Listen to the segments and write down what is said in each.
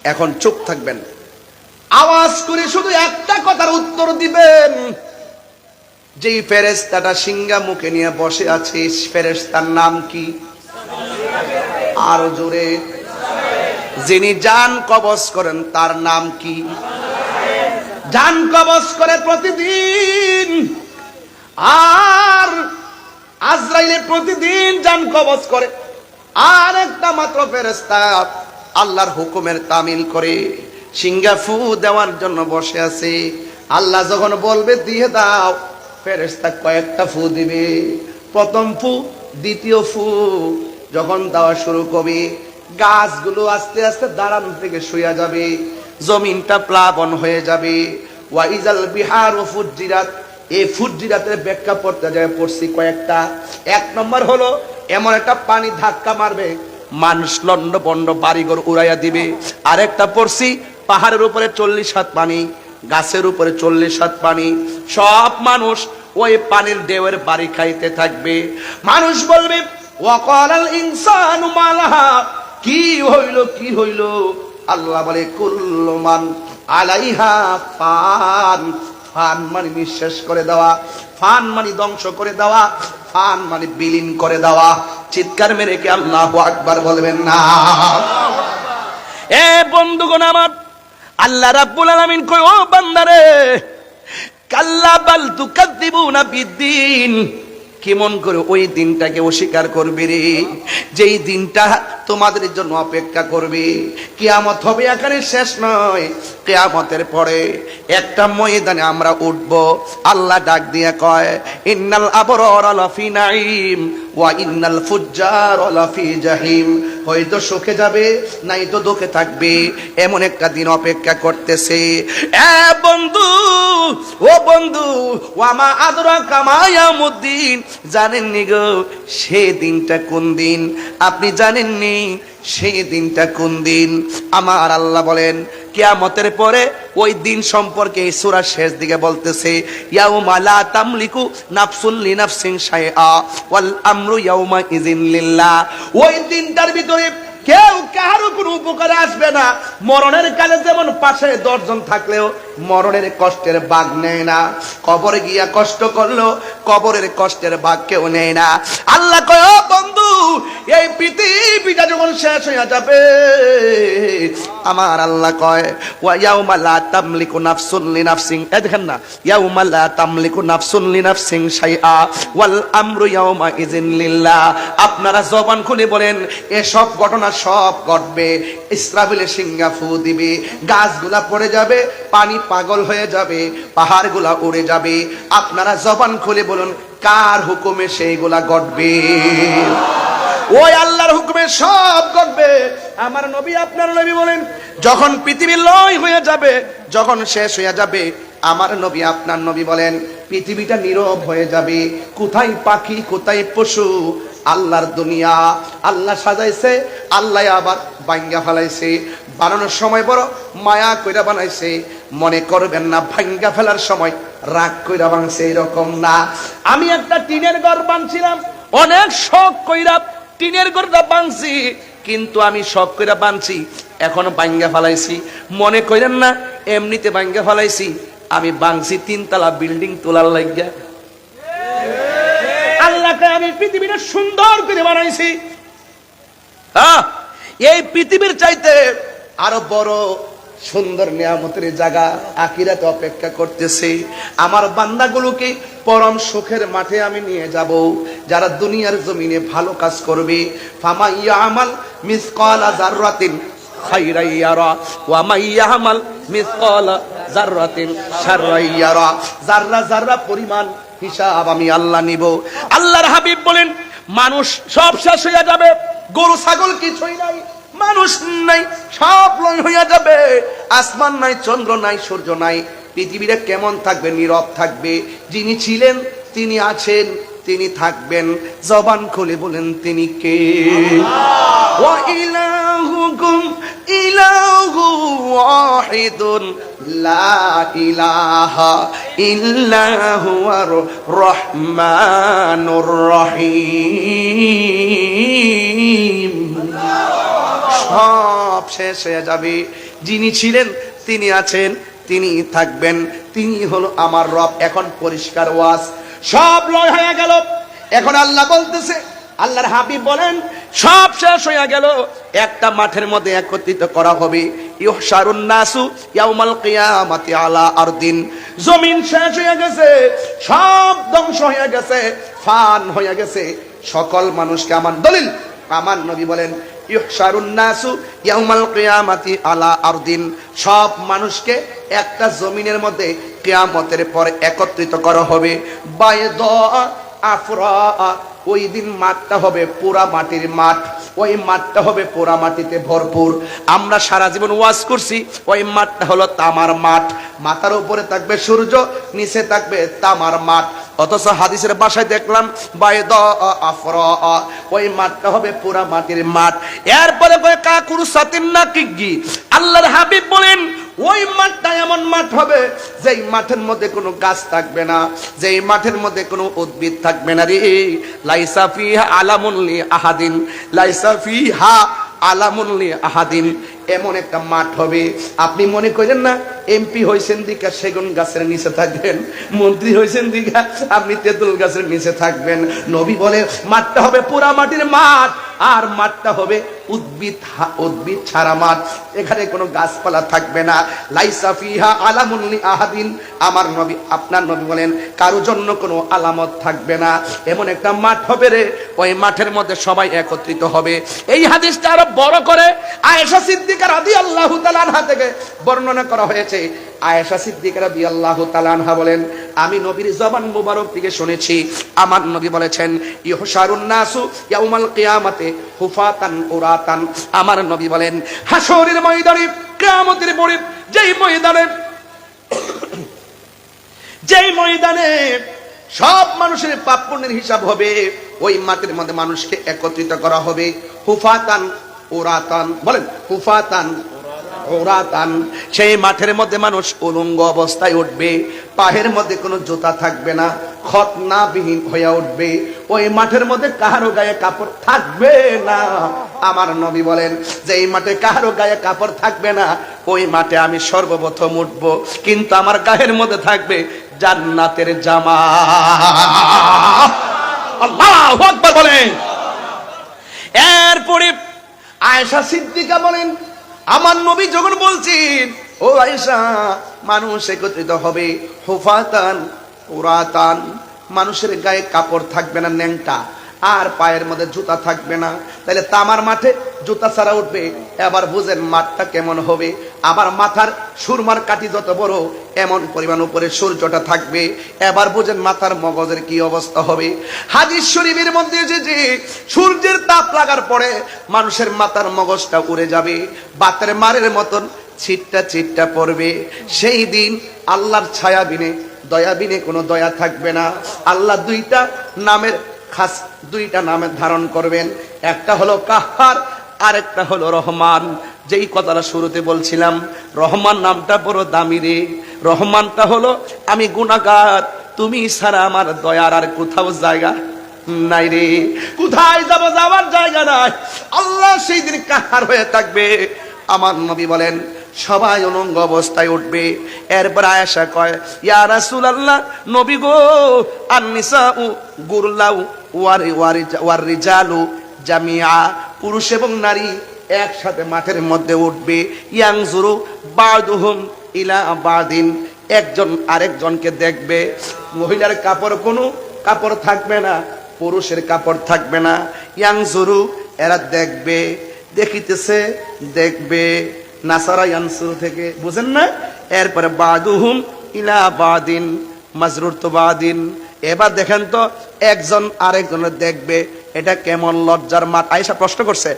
এখন চুপ থাকবেন, আওয়াজ করে শুধু একটা কথার উত্তর দিবেন। যেই ফেরেশতাটা সিংহা মুখে নিয়ে বসে আছে, ফেরেশতার নাম কি? আরো জোরে। যিনি জান কবজ করেন তার নাম কি? জান কবজ করে প্রতিদিন, আর আজরাইলে প্রতিদিন জান কবজ করে। আর একটা মাত্র ফেরেশতা আল্লাহর হুকুমের তামিল করে সিংহা ফু দেওয়ার জন্য বসে আছে। আল্লাহ যখন বলবে দিয়ে দাও, ফেরেশতা কয়েকটা ফু দিবে। প্রথম ফু, দ্বিতীয় ফু যখন দেওয়া শুরু করবে, গাছগুলো আস্তে আস্তে দাঁড়ান থেকে শুয়ে যাবে, জমিনটা প্লাবন হয়ে যাবে। ওয়াইজাল বিহারু ফুজ্জিরাত, এই ফুজ্জিরাতের ব্যাখ্যা পড়তে যায় পড়ছি কয়েকটা। এক নম্বর হলো এমন একটা পানি ধাক্কা মারবে মানুষ লন্ড বন্ড বাড়িঘর উড়াইয়া দিবে। আরেকটা পড়ছি পাহাড়ের উপরে 40 হাত পানি, গাছের উপরে 40 হাত পানি, সব মানুষ ওই পানির ঢেউয়ের বাড়ি খাইতে থাকবে। মানুষ বলবে ওয়াকালাল ইনসানু মালাহা, কি হইল কি হইল? আল্লাহ বলে কুল্লু মান আলাইহা ফান। ফান মানে নিঃশেষ করে দেওয়া, ফান মানে ধ্বংস করে দেওয়া, ফান মানে বিলীন করে দেওয়া। চিৎকার মেরে কি আল্লাহু আকবার বলবেন না? এ বন্ধুগণ আমার, আল্লাহ রাব্বুল আলামিন কয় ও বান্দারে, কাল্লা বাল তুকাদ্দিবুনা বিদ্দিন, কেমন করে ওই দিনটাকে অস্বীকার করবে রে, যেই দিনটা তোমাদের জন্য অপেক্ষা করবে। কিয়ামত হবে এখানে শেষ নয়, কিয়ামতের পরে একটা ময়দানে আমরা উঠব। আল্লাহ ডাক দিয়ে কয় ইন্নাল আবরারা লাফি নাঈম ওয়া ইন্নাল ফুজ্জারা লাফি জাহিম। হয়তো সুখে যাবে, নাই তো দুঃখে থাকবে, এমন একটা দিন অপেক্ষা করতেছে। এ বন্ধু, ও বন্ধু, ওয়ামা আদরাকা মা ইয়াউমুদ্দিন, জানেননি গো সেই দিনটা কোন দিন? আপনি জানেননি সেই দিনটা কোন দিন? আমার আল্লাহ বলেন কিয়ামতের পরে ওই দিন সম্পর্কে এই সূরার শেষ দিকে বলতেছে ইয়াউমা লা তামলিকু নাফসুন লিনাফসিন শাইআ ওয়াল আমরু ইয়াউমা ইযিন লিল্লাহ। ওই দিনটার ভিতরে কেউ কারো কোনো উপকারে আসবে না। মরণের কালে যেমন পাশে 10 জন থাকলেও মরণের কষ্টের ভাগ নেয় না, কবরে গিয়া কষ্ট করলো কবরের কষ্টের ভাগ কেউ নেয় না। আল্লাহ কয় ও বন্ধু, এই পৃথিবীটা যখন শেষ হয়ে যাবে, আমার আল্লাহ কয় ওয়া ইয়াউমা লা তামলিকু নাফসুন লিনাফসিন, এই দেখেন না, ইয়াউমা লা তামলিকু নাফসুন লিনাফসিন শাইআ ওয়াল আমরু ইয়াউমা ইযিন লিল্লাহ। আপনারা জবান খুলে বলেন এসব ঘটনা সব ঘটবে। ইসরাফিল সিংহা ফু দিবে, গাছগুলা পড়ে যাবে, পানি পাগল হয়ে যাবে, পাহাড়গুলা উড়ে যাবে। আপনারা জবান খুলে বলুন কার হুকুমে সেইগুলা ঘটবে? ওই আল্লাহর হুকুমে সব ঘটবে। আমার নবী আপনার নবী বলেন যখন পৃথিবী লয় হয়ে যাবে, যখন শেষ হয়ে যাবে, আমার নবী আপনার নবী বলেন পৃথিবীটা নীরব হয়ে যাবে। কোথায় পাখি, কোথায় পশু? আল্লাহর দুনিয়া আল্লাহ সাজাইছে, আল্লাহ আবার ভাঙ্গা ফেলাইছে। বানানোর সময় বড় মায়া কইরা বানাইছে, মনে করবেন না ভাঙ্গা ফেলার সময় রাগ কইরা বানাইছে, এরকম না। আমি একটা টিনের ঘর বানছিলাম, অনেক শখ কইরা টিনের ঘরটা বানছি, কিন্তু আমি শখ কইরা বানছি, এখন ভাঙ্গা ফেলাইছি। মনে করেন না এমনিতে ভাঙ্গা ফেলাইছি, আমি বানছি 3 তলা বিল্ডিং তোলার লাগিয়া। আল্লাহকে আমি পৃথিবীটা সুন্দর করে বানাইছি। হ্যাঁ, এই পৃথিবীর চাইতে আরো বড় সুন্দর নিয়ামতের জায়গা আখিরাতে অপেক্ষা করতেছে। আমার বান্দাগুলোকে পরম সুখের মাঠে আমি নিয়ে যাব, যারা দুনিয়ার জমিনে ভালো কাজ করবে। ফামাইয়া আমাল মিসকালা যাররাতিন খাইরাই ইয়ারা ওয়া মাইয়া আমাল মিসকালা যাররাতিন শাররাই ইয়ারা। যাররা যাররা পরিমাণ হিসাব আমি আল্লাহ নিব। আল্লাহর হাবিব বলেন মানুষ সব শেষ হয়ে যাবে, গরু ছাগল কিছুই নাই, মানুষ নাই, সব লয় হইয়া যাবে। আসমান নাই, চন্দ্র নাই, সূর্য নাই, পৃথিবীটা কেমন থাকবে? নীরব থাকবে। যিনি ছিলেন, তিনি আছেন, তিনি থাকবেন। জবান খুলে বলেন তিনি কে? ওয়া ইলাহুকুম ইলাহু ওয়াহিদুন লা ইলাহা ইল্লা হুয়ার রহমানুর রহিম। সব শেষ হয়ে যাবে। যিনি ছিলেন তিনি আছেন, তিনি থাকবেন, তিনি হলো আমার রব। এখন পরিষ্কার ওয়াজ, সব লয় হয়ে গেল। এখন আল্লাহ বলতেছে, আল্লাহর হাবিব বলেন সব শেষ হয়ে গেল, একটা মাঠের মধ্যে একত্রিত করা হবে। ইহশারুন নাসু ইয়াউমাল কিয়ামাতি আলা আরদিন। জমিন শেষ হয়ে গেছে, সব ধ্বংস হয়ে গেছে, ফান হয়ে গেছে, সকল মানুষকে আমার দলিল, আমার নবী বলেন ইহশারুন নাসু ইয়াউমাল কিয়ামাতি আলা আরদিন। সব মানুষকে একটা জমিনের মধ্যে কিয়ামতের পরে একত্রিত করা হবে। বাইদা আফরা, ওই দিন মাঠটা হবে পোড়া মাটির মাঠ, ওই মাঠটা হবে পোড়া মাটিতে ভরপুর। আমরা সারা জীবন ওয়াজ করছি, ওই মাঠটা হলো তামার মাঠ, মাথার উপরে থাকবে সূর্য, নিচে থাকবে তামার মাঠ। অথচ হাদিসের ভাষায় দেখলাম বাইদা আফরা, ওই মাঠটা হবে পোড়া মাটির মাঠ। এরপরে কয় কাকুরু সাতিন নাকিগি, আল্লাহর হাবিব বলেন ওই মাঠটা এমন মাঠ হবে যেই মাঠের মধ্যে কোনো গাছ থাকবে না, যেই মাঠের মধ্যে কোনো উদ্ভিদ থাকবে না রে। লাইসা ফিহা আলামুন লি আহাদিন, লাইসা ফিহা আলামুন লি আহাদিন। এমন একটা মাঠ হবে, আপনি মনে করেন না এমপি হয়েছেন দিকা সেগুন গাছের নিচে থাকবেন, মন্ত্রী হয়েছেন দিকা আপনি তেঁতুল গাছের নিচে থাকবেন। নবী বলে মাঠটা হবে পোড়া মাটির মাঠ, আর মাঠটা হবে উদ্ভিদ ছাড়া মাঠ, এখানে কোনো গাছপালা থাকবে না। লাইসা ফিহা আলামুন লি আহাদিন, আমার নবী, আপনার নবী বলেন কারো জন্য কোনো আলামত থাকবে না। এমন একটা মাঠ হবে রে, ওই মাঠের মধ্যে সবাই একত্রিত হবে। এই হাদিসটা আরো বড় করে আয়েশা সিদ্দিকা রাদিয়াল্লাহু তাআলা আনহা থেকে বর্ণনা করা হয়েছে। আয়েশা সিদ্দিকা রাদিয়াল্লাহু তাআলা আনহা বলেন আমি নবীর জবান মুবারক থেকে শুনেছি, আমার নবী বলেছেন ইহশারুন নাসু ইয়াউমাল কিয়ামাতে হুফাতান উরাতান। আমার নবী বলেন হাশরের ময়দানে, কিয়ামতের পরে যেই ময়দানে সব মানুষের পাপ পুণ্যের হিসাব হবে, ওই মাঠের মধ্যে মানুষকে একত্রিত করা হবে। হুফাতান উরাতান, বলেন হুফাতান উরাতান। সেই মাঠের মধ্যে মানুষ উলঙ্গ অবস্থায় উঠবে, পায়ের মধ্যে কোনো জুতা থাকবে না, খতনাবিহীন হয়ে উঠবে। ওই মাঠের মধ্যে কাহারো গায়ে কাপড় থাকবে না। আমার নবী বলেন যে এই মাঠে কাহারো গায়ে কাপড় থাকবে না, ওই মাঠে আমি সর্বপ্রথম উঠব, কিন্তু আমার গায়ের মধ্যে থাকবে জান্নাতের জামা। আল্লাহু আকবার বলেন। এরপরে আয়েশা সিদ্দিকা বলেন আমার নবী যখন বলছেন ও আয়েশা মানুষ একত্রিত হবে হুফাতান উরাতান, মানুষের গায়ে কাপড় থাকবে না ন্যাংটা, আর পায়ের মধ্যে জুতা থাকবে না, তাহলে তামার মাঠে জুতা ছাড়া উঠবে। এবার বুঝেন মাঠটা কেমন হবে। আবার মাথার সুরমার কাঠি যত বড় এমন পরিমাণ উপরে সূর্যটা থাকবে। এবার বুঝেন মাথার মগজের কি অবস্থা হবে। হাদিস শরীফের মধ্যে যে সূর্যের তাপ লাগার পরে মানুষের মাথার মগজটা উড়ে যাবে, বাতের মারের মতন ছিটটা ছিটটা পড়বে। সেই দিন আল্লাহর ছায়া বিনে দয়া বিনে কোনো দয়া থাকবে না। আল্লাহ দুইটা নামের ধারণ করবেন, একটা হলো কাহ্হার, আরেকটা হলো রহমান। যেই কথাটা শুরুতে বলছিলাম, রহমান নামটা বড় দামি রে। রহমানটা হলো আমি গুনাহগার, তুমি ছাড়া আমার দয়ার আর কোথাও জায়গা নাই রে, কোথায় যাব, যাওয়ার জায়গা নাই। আল্লাহ সেই দিন কাহ্হার হয়ে থাকবে। আমার নবী বলেন সবাই উলঙ্গ অবস্থায় উঠবে। এরপর আয়েশা কয় ইয়া রাসূলুল্লাহ, নবী গো আন-নিসাউ গুরলাউ ওয়ার রিজালু জামিআ, পুরুষ এবং নারী একসাথে মাঠের মধ্যে উঠবে। ইয়ানজুরু বাদুহুম ইলা বাদিন, একজন আরেকজনকে দেখবে। মহিলার কোনো কাপড় থাকবে না, পুরুষের কাপড় থাকবে না। ইয়ানজুরু, এরা দেখবে, দেখিতেছে, দেখবে। নাসারা ইয়ানসুর থেকে বুঝেন না। এরপরে বাদুহুম ইলা বাদিন, মাজরুর তো বাদিন। এবার দেখেন তো একজন আরেকজনের দেখবে, এটা কেমন লজ্জার মাঠ। আয়েশা প্রশ্ন করছে,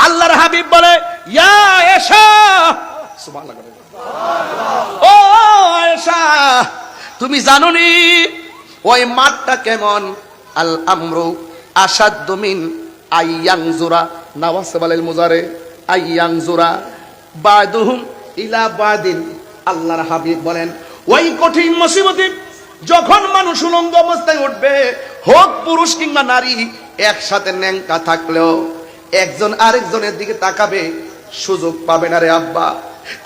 আল্লাহর হাবিব বলে ইয়া আয়েশা, সুবহানাল্লাহ, ও আয়েশা তুমি জানো নি ওই মাঠটা কেমন? আল আমরু আসাদ্দু মিন আইয়ানজুরা, নাওয়াসবাল মুজারে আইয়ানজুরা বাদুহুম ইলা বাদিন। আল্লাহর হাবিব বলেন ওই কঠিন মুসিবতে যখন মানুষ উলঙ্গ অবস্থায় উঠবে, হোক পুরুষ কিংবা নারী, একসাথে ন্যাংটা থাকলেও একজন আরেকজনের দিকে তাকাবে, সুযোগ পাবে না রে আব্বা।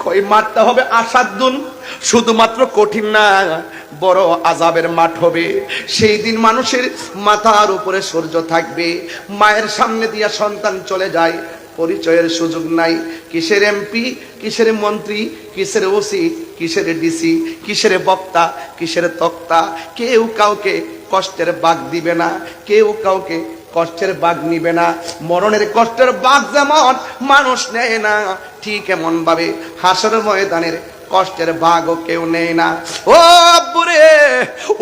কই মাঠটা হবে আসাদুন, শুধুমাত্র কঠিন না, বড় আযাবের মাঠ হবে। সেই দিন মানুষের মাথার উপরে সূর্য থাকবে, মায়ের সামনে দিয়া সন্তান চলে যায়, পরিচয়ের সুযোগ নাই। কিসের এমপি, কিসের মন্ত্রী, কিসের ওসি, কিসের ডিসি, কিসের বক্তা, কিসের তক্তা, কেউ কাউকে কষ্টের ভাগ দিবে না, কেউ কাউকে কষ্টের ভাগ নিবে না। মরণের কষ্টের ভাগ যেমন মানুষ নেয় না, ঠিক এমন ভাবে হাসরের ময়দানের কষ্টের ভাগও কেউ নেয় না। ও আব্বুরে,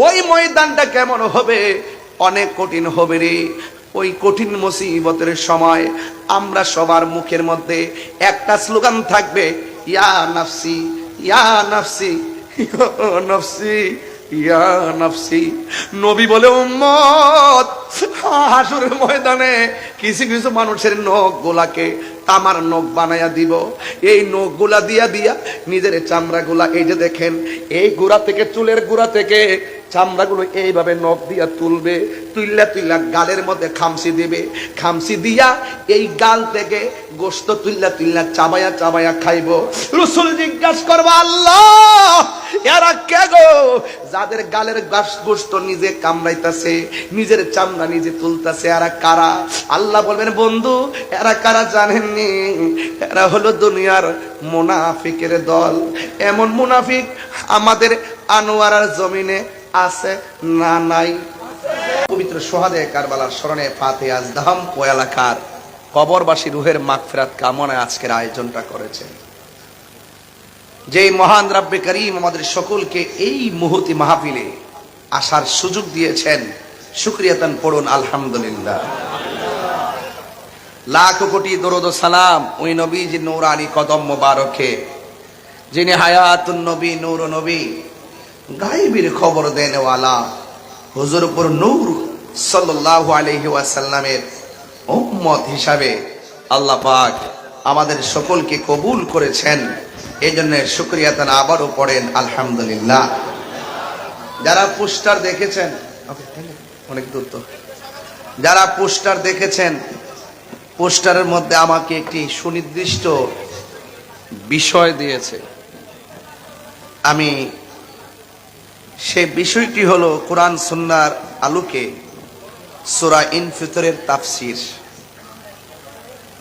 ওই ময়দানটা কেমন হবে? অনেক কঠিন হবে রে। ওই কঠিন মুসিবতের সময় আমরা সবার মুখের মধ্যে একটা স্লোগান থাকবে, ইয়া নাফসি, ইয়া নাফসি, ইয়া নাফসি, ইয়া নাফসি। নবী বলে, উম্মত, হাসরের ময়দানে কিছু কিছু মানুষের নখ গোলাকে তামার নখ বানায়া দিব। এই নখ গুলা দিয়া দিয়া নিজের চামড়া গুলা, এই যে দেখেন, এই গোড়া থেকে, চুলের গোড়া থেকে চামড়াগুলো এইভাবে নখ দিয়া তুলবে, তুইলা তুইলা গালের মধ্যে খামসি দিবে, খামসি দিয়া এই গাল থেকে গোশত তুইলা তুইলা চাবায়া চাবায়া খাইব। রাসূল জিজ্ঞাসা করবে, আল্লাহ, এরা কে গো? যাদের গালের গোশত নিজে কামড়াইতাছে, নিজের চামড়া নিজে তুলতাছে, এরা কারা? আল্লাহ বলবেন, বন্ধু, এরা কারা জানেননি? এরা হলো দুনিয়ার মুনাফিকের দল। এমন মুনাফিক আমাদের আনোয়ারার জমিনে আছে না নাই? পবিত্র সোহাদে কারবালার স্মরণে ফাতিহা আজদাম ও এলাকার কবরবাসী রুহের মাগফিরাত কামনায় আজকের আয়োজনটা করেছেন। যে মহান রব্বে করিম আমাদের সকলকে এই মুহূর্তে মাহফিলে আসার সুযোগ দিয়েছেন, শুকরিয়াতান পড়ুন আলহামদুলিল্লাহ। লাখ কোটি দরুদ ও সালাম ওই নবীজির নূরানী কদম মোবারকে, যিনি হায়াতুন নবী, নূর নবী, গায়েবের খবর দেনেওয়ালা হুজুর পুর নূর সাল্লাল্লাহু আলাইহি ওয়াসাল্লামের উম্মত হিসাবে আল্লাহ পাক আমাদের সকলকে কবুল করেছেন। এই জন্য শুকরিয়াতান আবারও পড়েন আলহামদুলিল্লাহ। যারা পোস্টার দেখেছেন, অনেক দূর তো, যারা পোস্টার দেখেছেন, পোস্টারের মধ্যে আমাকে একটি সুনির্দিষ্ট বিষয় দিয়েছে। আমি সেই বিষয়টি হলো কোরআন সুন্নাহর আলোকে সূরা ইনফিতরের তাফসীর।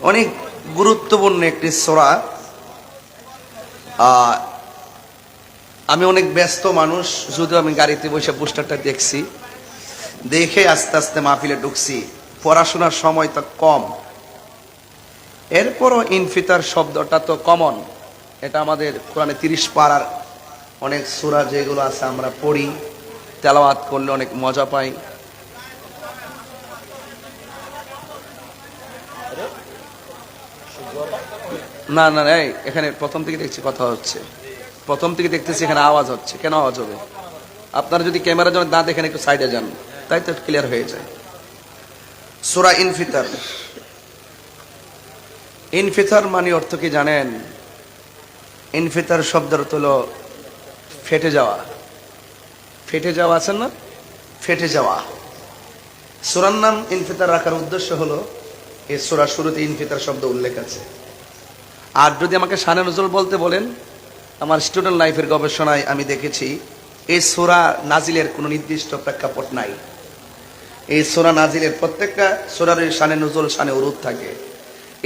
অনেক গুরুত্বপূর্ণ একটি সূরা। আমি অনেক ব্যস্ত মানুষ, যদিও আমি গাড়িতে বসে পোস্টারটা দেখছি, দেখে আস্তে আস্তে মাহফিলে ঢুকছি। পড়াশোনার সময় তো কম, এরপরও ইনফিতার শব্দটা তো কমন। এটা আমাদের কোরআনে 30 পারার অনেক সূরা যেগুলো আছে আমরা পড়ি, তেলাওয়াত করলে অনেক মজা পাই। না না, এই এখানে প্রথম থেকে দেখছি কথা হচ্ছে, প্রথম থেকে দেখতেছি এখানে আওয়াজ হচ্ছে। কেন আওয়াজ হবে? আপনারা যদি ক্যামেরা যখন না দেখেন একটু সাইডে যান, তাই তো ক্লিয়ার হয়ে যায়। সূরা ইনফিতার, ইনফিতার মানে অর্থ কি জানেন? ইনফিতার শব্দের অর্থ হলো ফেটে যাওয়া। ফেটে যাওয়া আছে না, ফেটে যাওয়া। সূরার নাম ইনফিতার রাখার উদ্দেশ্য হলো এই সূরা শুরুতে ইনফিতার শব্দ উল্লেখ আছে। আর যদি আমাকে শানে নজরুল বলতে বলেন, আমার স্টুডেন্ট লাইফের গবেষণায় আমি দেখেছি এই সূরা নাজিলের কোনো নির্দিষ্ট প্রেক্ষাপট নাই। এই সূরা নাজিলের প্রত্যেকটা সূরার শানে নজরুল, শানে উরুদ থাকে।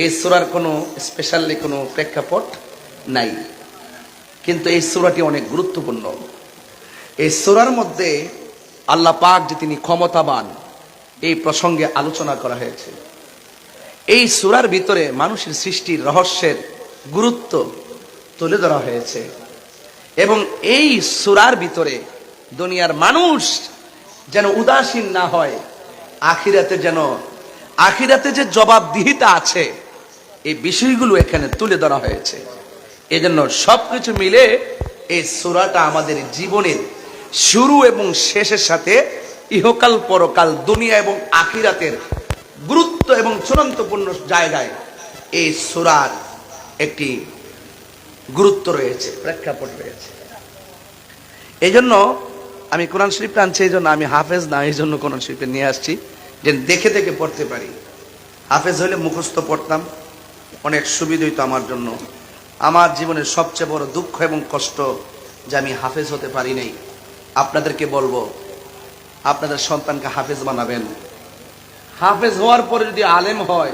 এই সূরার কোনো স্পেশালি কোনো প্রেক্ষাপট নাই, কিন্তু এই সূরাটি অনেক গুরুত্বপূর্ণ। এই সূরার মধ্যে আল্লাহ পাক যে তিনি ক্ষমতাবান, এই প্রসঙ্গে আলোচনা করা হয়েছে। এই সূরার ভিতরে মানুষের সৃষ্টির রহস্যের গুরুত্ব তুলে ধরা হয়েছে, এবং এই সূরার ভিতরে দুনিয়ার মানুষ যেন উদাসীন না হয়, আখিরাতে যে জবাবদিহিতা আছে, এই বিষয়গুলো এখানে তুলে ধরা হয়েছে। এজন্য সবকিছু মিলে এই সূরাটা আমাদের জীবনের শুরু এবং শেষের সাথে ইহকাল পরকাল, দুনিয়া এবং আখিরাতের গুরুত্ব এবং চূড়ান্তপূর্ণ জায়গায় এই সূরার একটি গুরুত্ব রয়েছে, প্রেক্ষাপট রয়েছে। এই জন্য আমি কোরআন শরীফ আনছি, এই জন্য আমি হাফেজ না, এই জন্য কোরআন শরীফে নিয়ে আসছি যে দেখে দেখে পড়তে পারি। হাফেজ হইলে মুখস্থ পড়তাম, অনেক সুবিধা হইতো আমার জন্য। আমার জীবনের সবচেয়ে বড় দুঃখ এবং কষ্ট যে আমি হাফেজ হতে পারি নাই। আপনাদেরকে বলবো, আপনাদের সন্তানকে হাফেজ বানাবেন। হাফেজ হওয়ার পরে যদি আলেম হয়,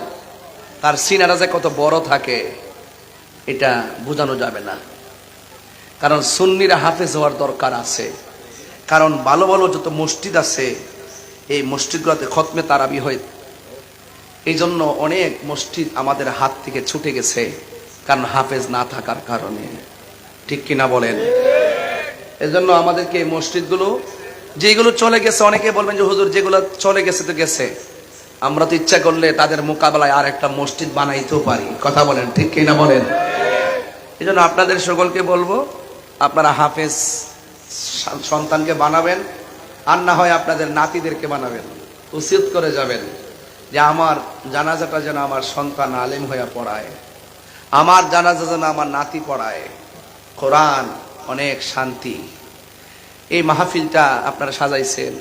তার সিনারা যে কত বড় থাকে এটা বোঝানো যাবে না। কারণ সুন্নিরা হাফেজ হওয়ার দরকার আছে। কারণ ভালো ভালো যত মসজিদ আছে, এই মসজিদগুলোতে খতমে তারাবি হয়। এই জন্য অনেক মসজিদ আমাদের হাত থেকে ছুটে গেছে, কারণ হাফেজ না থাকার কারণে। ঠিক কিনা বলেন? এজন্য আমাদেরকে এই মসজিদগুলো যেগুলো চলে গেছে, অনেকে বলবেন যে হুজুর যেগুলো চলে গেছে তো গেছে, আমরা তো ইচ্ছা করলে তাদের মোকাবেলায় আর একটা মসজিদ বানাইতেও পারি। কথা বলেন, ঠিক কিনা বলেন? এই জন্য আপনাদের সকলকে বলবো, আপনারা হাফেজ সন্তানকে বানাবেন, আর না হয় আপনাদের নাতিদেরকে বানাবেন। উচিত করে যাবেন যে আমার জানাজাটা যেন আমার সন্তান আলেম হইয়া পড়ায়, আমার জানাজা যেন আমার নাতি পড়ায়। কোরআন অনেক শান্তি। এই মাহফিলটা আপনারা সাজাইছেন,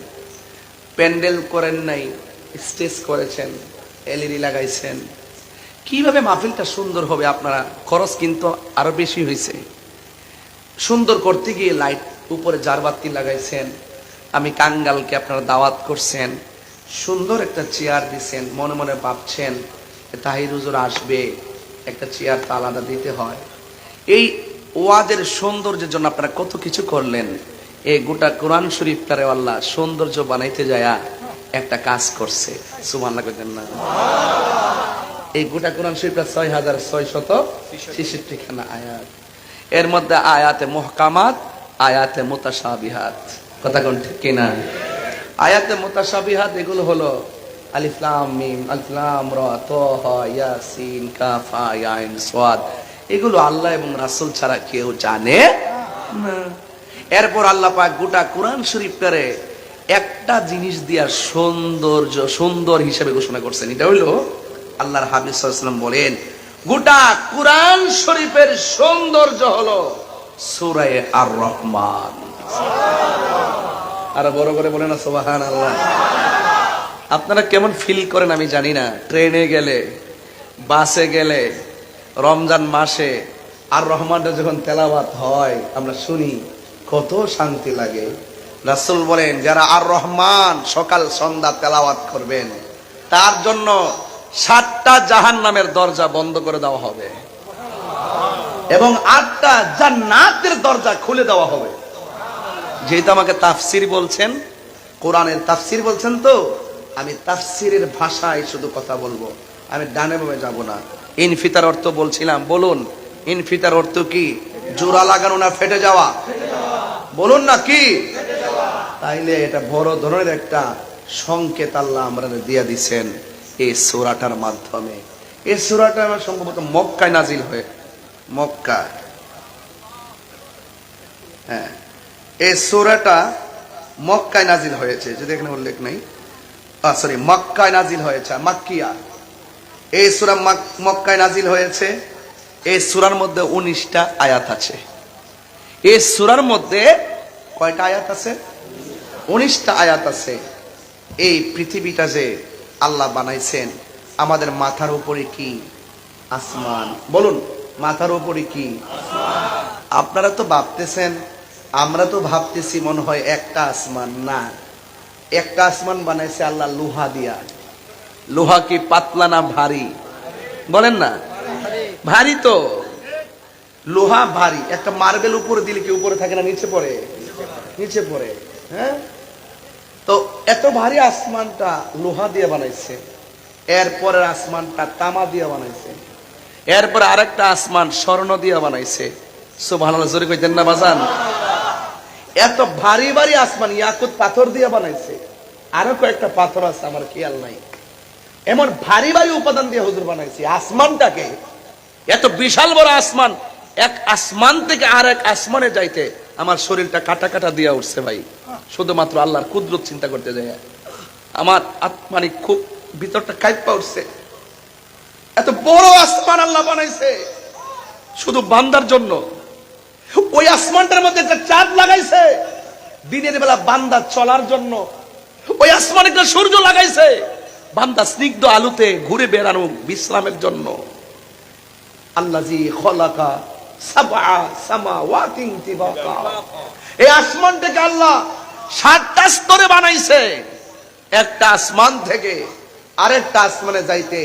প্যান্ডেল করেন নাই, স্টেজ করেছেন, এলইডি লাগাইছেন। কিভাবে মাহফিলটা সুন্দর হবে? আপনারা খরচ কিন্তু আরো বেশি হয়েছে। সুন্দর করতে গিয়ে লাইট উপরে জারবাতি লাগাইছেন। আমি কাঙ্গালকে আপনারা দাওয়াত করছেন, সুন্দর একটা চেয়ার দিছেন। মনে মনে ভাবছেন তাহির হুজুর আসবে, একটা চেয়ার তো আলাদা দিতে হয়। এই ওয়াজের সৌন্দর্যের জন্য আপনারা কত কিছু করলেন। এই গোটা কোরআন শরীফটারে আল্লাহ সৌন্দর্য বানাইতে যায়া একটা কাজ করছে। সুবহানাল্লাহ কইতেন না? এই গোটা কোরআন শরীফটা 6666 খানা আয়াত। এর মধ্যে আয়াতে মুহকামাত, আয়াতে মুতাশাবিহাত। কথা কোন ঠিক কিনা? আয়াতে মুতাশাবিহাত এগুলো হলো আলিফ লাম মিম, আলিফ লাম রা, তাহা, ইয়াসিন, কাফ, হা, আইন, সাদ। এগুলো আল্লাহ এবং রাসূল ছাড়া কেউ জানে না। এরপর আল্লাহ পাক গোটা কোরআন শরীফটারে একটা জিনিস দিয়া সুন্দর হিসেবে ঘোষণা করছেন। এটা হইলো আল্লাহর হাবিব সাল্লাল্লাহু আলাইহি ওয়াসাল্লাম বলেন, গোটা কোরআন শরীফের সৌন্দর্য হলো সূরা আর রহমান। আর বড় করে বলেন না সুবহানাল্লাহ। আপনারা কেমন ফিল করেন আমি জানি না। ট্রেনে গেলে, বাসে গেলে, রমজান মাসে আর রহমানটা যখন তেলাওয়াত হয় আমরা শুনি, কত শান্তি লাগে। রাসূল বলেন, যারা আর রহমান সকাল সন্ধ্যা তেলাওয়াত করবেন, তার জন্য 7টা জাহান্নামের দরজা বন্ধ করে দেওয়া হবে এবং 8টা জান্নাতের দরজা খুলে দেওয়া হবে। যেহেতু আমাকে তাফসীর বলছেন, কোরআনের তাফসীর বলছেন, তো আমি তাফসীরের ভাষায় শুধু কথা বলবো, আমি ডানে বামে যাব না। ইনফিতার অর্থ বলছিলাম, বলুন ইনফিতার অর্থ কি? জোড়া লাগানো না ফেটে যাওয়া? বলুন না কি? তাইলে এটা বড় ধরনের একটা সংকেত আল্লাহ আমরা দিয়ে দিচ্ছেন এই সূরাটার মাধ্যমে। এই সূরাটা আমার সম্ভবত মক্কায় নাজিল হয়ে, মক্কা, হ্যাঁ, এই সূরাটা মক্কায় নাজিল হয়েছে, যদি এখানে উল্লেখ নেই, সরি, মক্কায় নাজিল হয়েছে, মাক্কিয়া। এই সূরা মক্কায় নাজিল হয়েছে। এই সূরার মধ্যে 19টা আয়াত আছে। এই সূরার মধ্যে কয়টা আয়াত আছে? 19টা আয়াত আছে। এই পৃথিবীটা যে আল্লাহ বানাইছেন, আমাদের মাথার উপরে কি? আসমান। বলুন, মাথার উপরে কি? আপনারা তো ভাবতেছেন, আমরা তো ভাবতেছি মনে হয় একটা আসমান। না, একটা আসমান বানাইছে আল্লাহ লোহা দিয়া। লোহা কি পাতলা না ভারী? বলেন না, ভারী তো। লোহা ভারী। একটা মার্বেল উপরে দিলে কি উপরে থাকে না নিচে পড়ে? নিচে পড়ে। হ্যাঁ, তো এত ভারী আসমানটা লোহা দিয়ে বানাইছে। এরপরের আসমানটা তামা দিয়ে বানাইছে। এরপরে আরেকটা আসমান স্বর্ণ দিয়ে বানাইছে। সুবহানাল্লাহ, জোরে কইতেন না বাজান? এত ভারী ভারী আসমান ইয়াকুত পাথর দিয়ে বানাইছে। আরো কয়েকটা পাথর আছে আমার খেয়াল নাই। এমন ভারী ভারী উপাদান দিয়ে হুজুর বানাইছে আসমানটাকে। এত বিশাল বড় আসমান, এক আসমান থেকে আর এক আসমানে যাইতে আমার শরীরটা কাটা কাটা দিয়া উঠছে ভাই, শুধুমাত্র আল্লাহর কুদরত চিন্তা করতে যায়। আমার আত্মানি খুব ভিতরটা কাঁপা উঠছে। এত বড় আসমান আল্লাহ বানাইছে শুধু বান্দার জন্য। ওই আসমানটার মধ্যে একটা চাঁদ লাগাইছে দিনের বেলা বান্দা চলার জন্য। ওই আসমানে একটা সূর্য লাগাইছে বান্দা স্নিগ্ধ আলোতে ঘুরে বেড়ানো বিশ্রামের জন্য। আল্লাযী খলাকা সাবআ সামাওয়াতিন তিবাকা, এই আসমানটাকে আল্লাহ 7টা স্তরে বানাইছে। একটা আসমান থেকে আরেকটা আসমানে যাইতে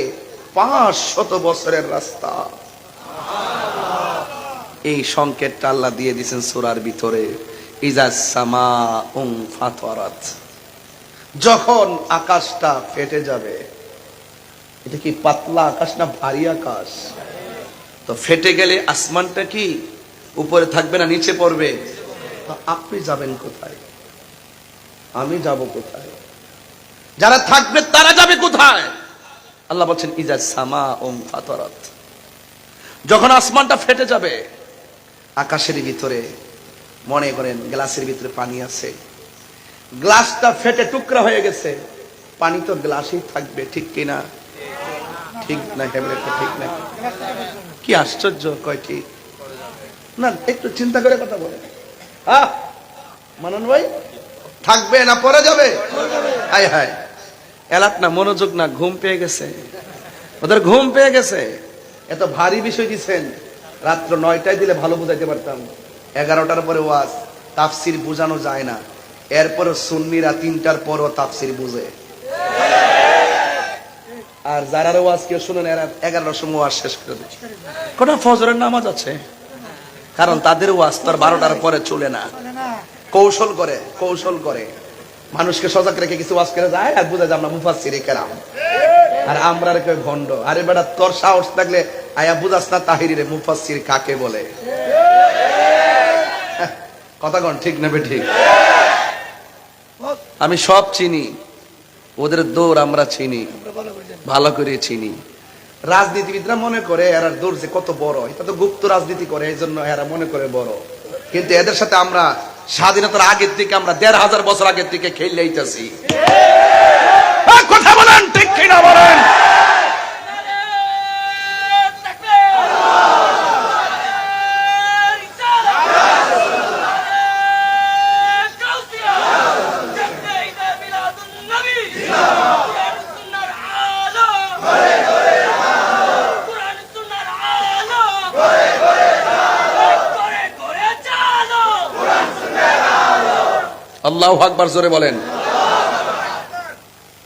500 বছরের রাস্তা। এই সংকেতটা আল্লাহ দিয়ে দিয়েছেন সূরার ভিতরে, ইজা সামাউন ফাতারাত, যখন আকাশটা ফেটে যাবে। এটা কি পাতলা আকাশ না ভারী আকাশ? তো ফেটে গেলে আসমানটা কি উপরে থাকবে না নিচে পড়বে? আপনি যাবেন কোথায়? আমি যাব কোথায়? যারা থাকবে তারা যাবে কোথায়? আল্লাহ বলছেন ইজা সামাউন ফাতারাত, যখন আসমানটা ফেটে যাবে। আকাশের ভিতরে মনে করেন গ্লাসের ভিতরে পানি আছে, গ্লাসটা ফেটে টুকরা হয়ে গেছে, পানি তো গ্লাসেই থাকবে, ঠিক কিনা? ঠিক না? ঠিক না? কি আশ্চর্য! কয় ঠিক না? একটু চিন্তা করে কথা বলে। মানন ভাই, থাকবে না পরে যাবে? হায় হায়, এলাক না, মনোযোগ না, ঘুম পেয়ে গেছে ওদের, ঘুম পেয়ে গেছে। এত ভারী বিষয় দিচ্ছেন, রাত্র 9টায় দিলে ভালো বুঝাইতে পারতাম। 11টার পরে ওয়াজ, তাফসির বোঝানো যায় না। এরপরে সুন্নিরা 3টার পরও তাফসির বুঝে। আর যারা ওয়াজ কেউ শুনেন, এরা 11টার সময় ওয়াজ শেষ করে দেয়। কোন ফজরের নামাজ আছে, কারণ তাদের ওয়াজ তো 12টার পরে চলে না। কৌশল করে মানুষকে সজাগ রেখে কিছু ওয়াজ করে যায়, আর বুঝা যায় আমরা মুফাসসিরে কেরাম, আর আমরা রেখে ভণ্ড। আরে বেটা, তোর সাহস থাকলে আয়া বুঝাস না তাহিরিরে মুফাসসির কাকে বলে? কথা কোন ঠিক নেবে? ঠিক। আমি সব চিনি, ওদের দৌড় আমরা চিনি, ভালো করে চিনি। রাজনীতিবিদরা মনে করে এরা দৌড় যে কত বড়, এটা তো গুপ্ত রাজনীতি করে, এই জন্য এরা মনে করে বড়। কিন্তু এদের সাথে আমরা স্বাধীনতার আগের থেকে, আমরা 1500 বছর আগের থেকে খেলে আইতাছি। কথা বলেন ঠিক কিনা বলেন? আল্লাহু আকবার, জোরে বলেন।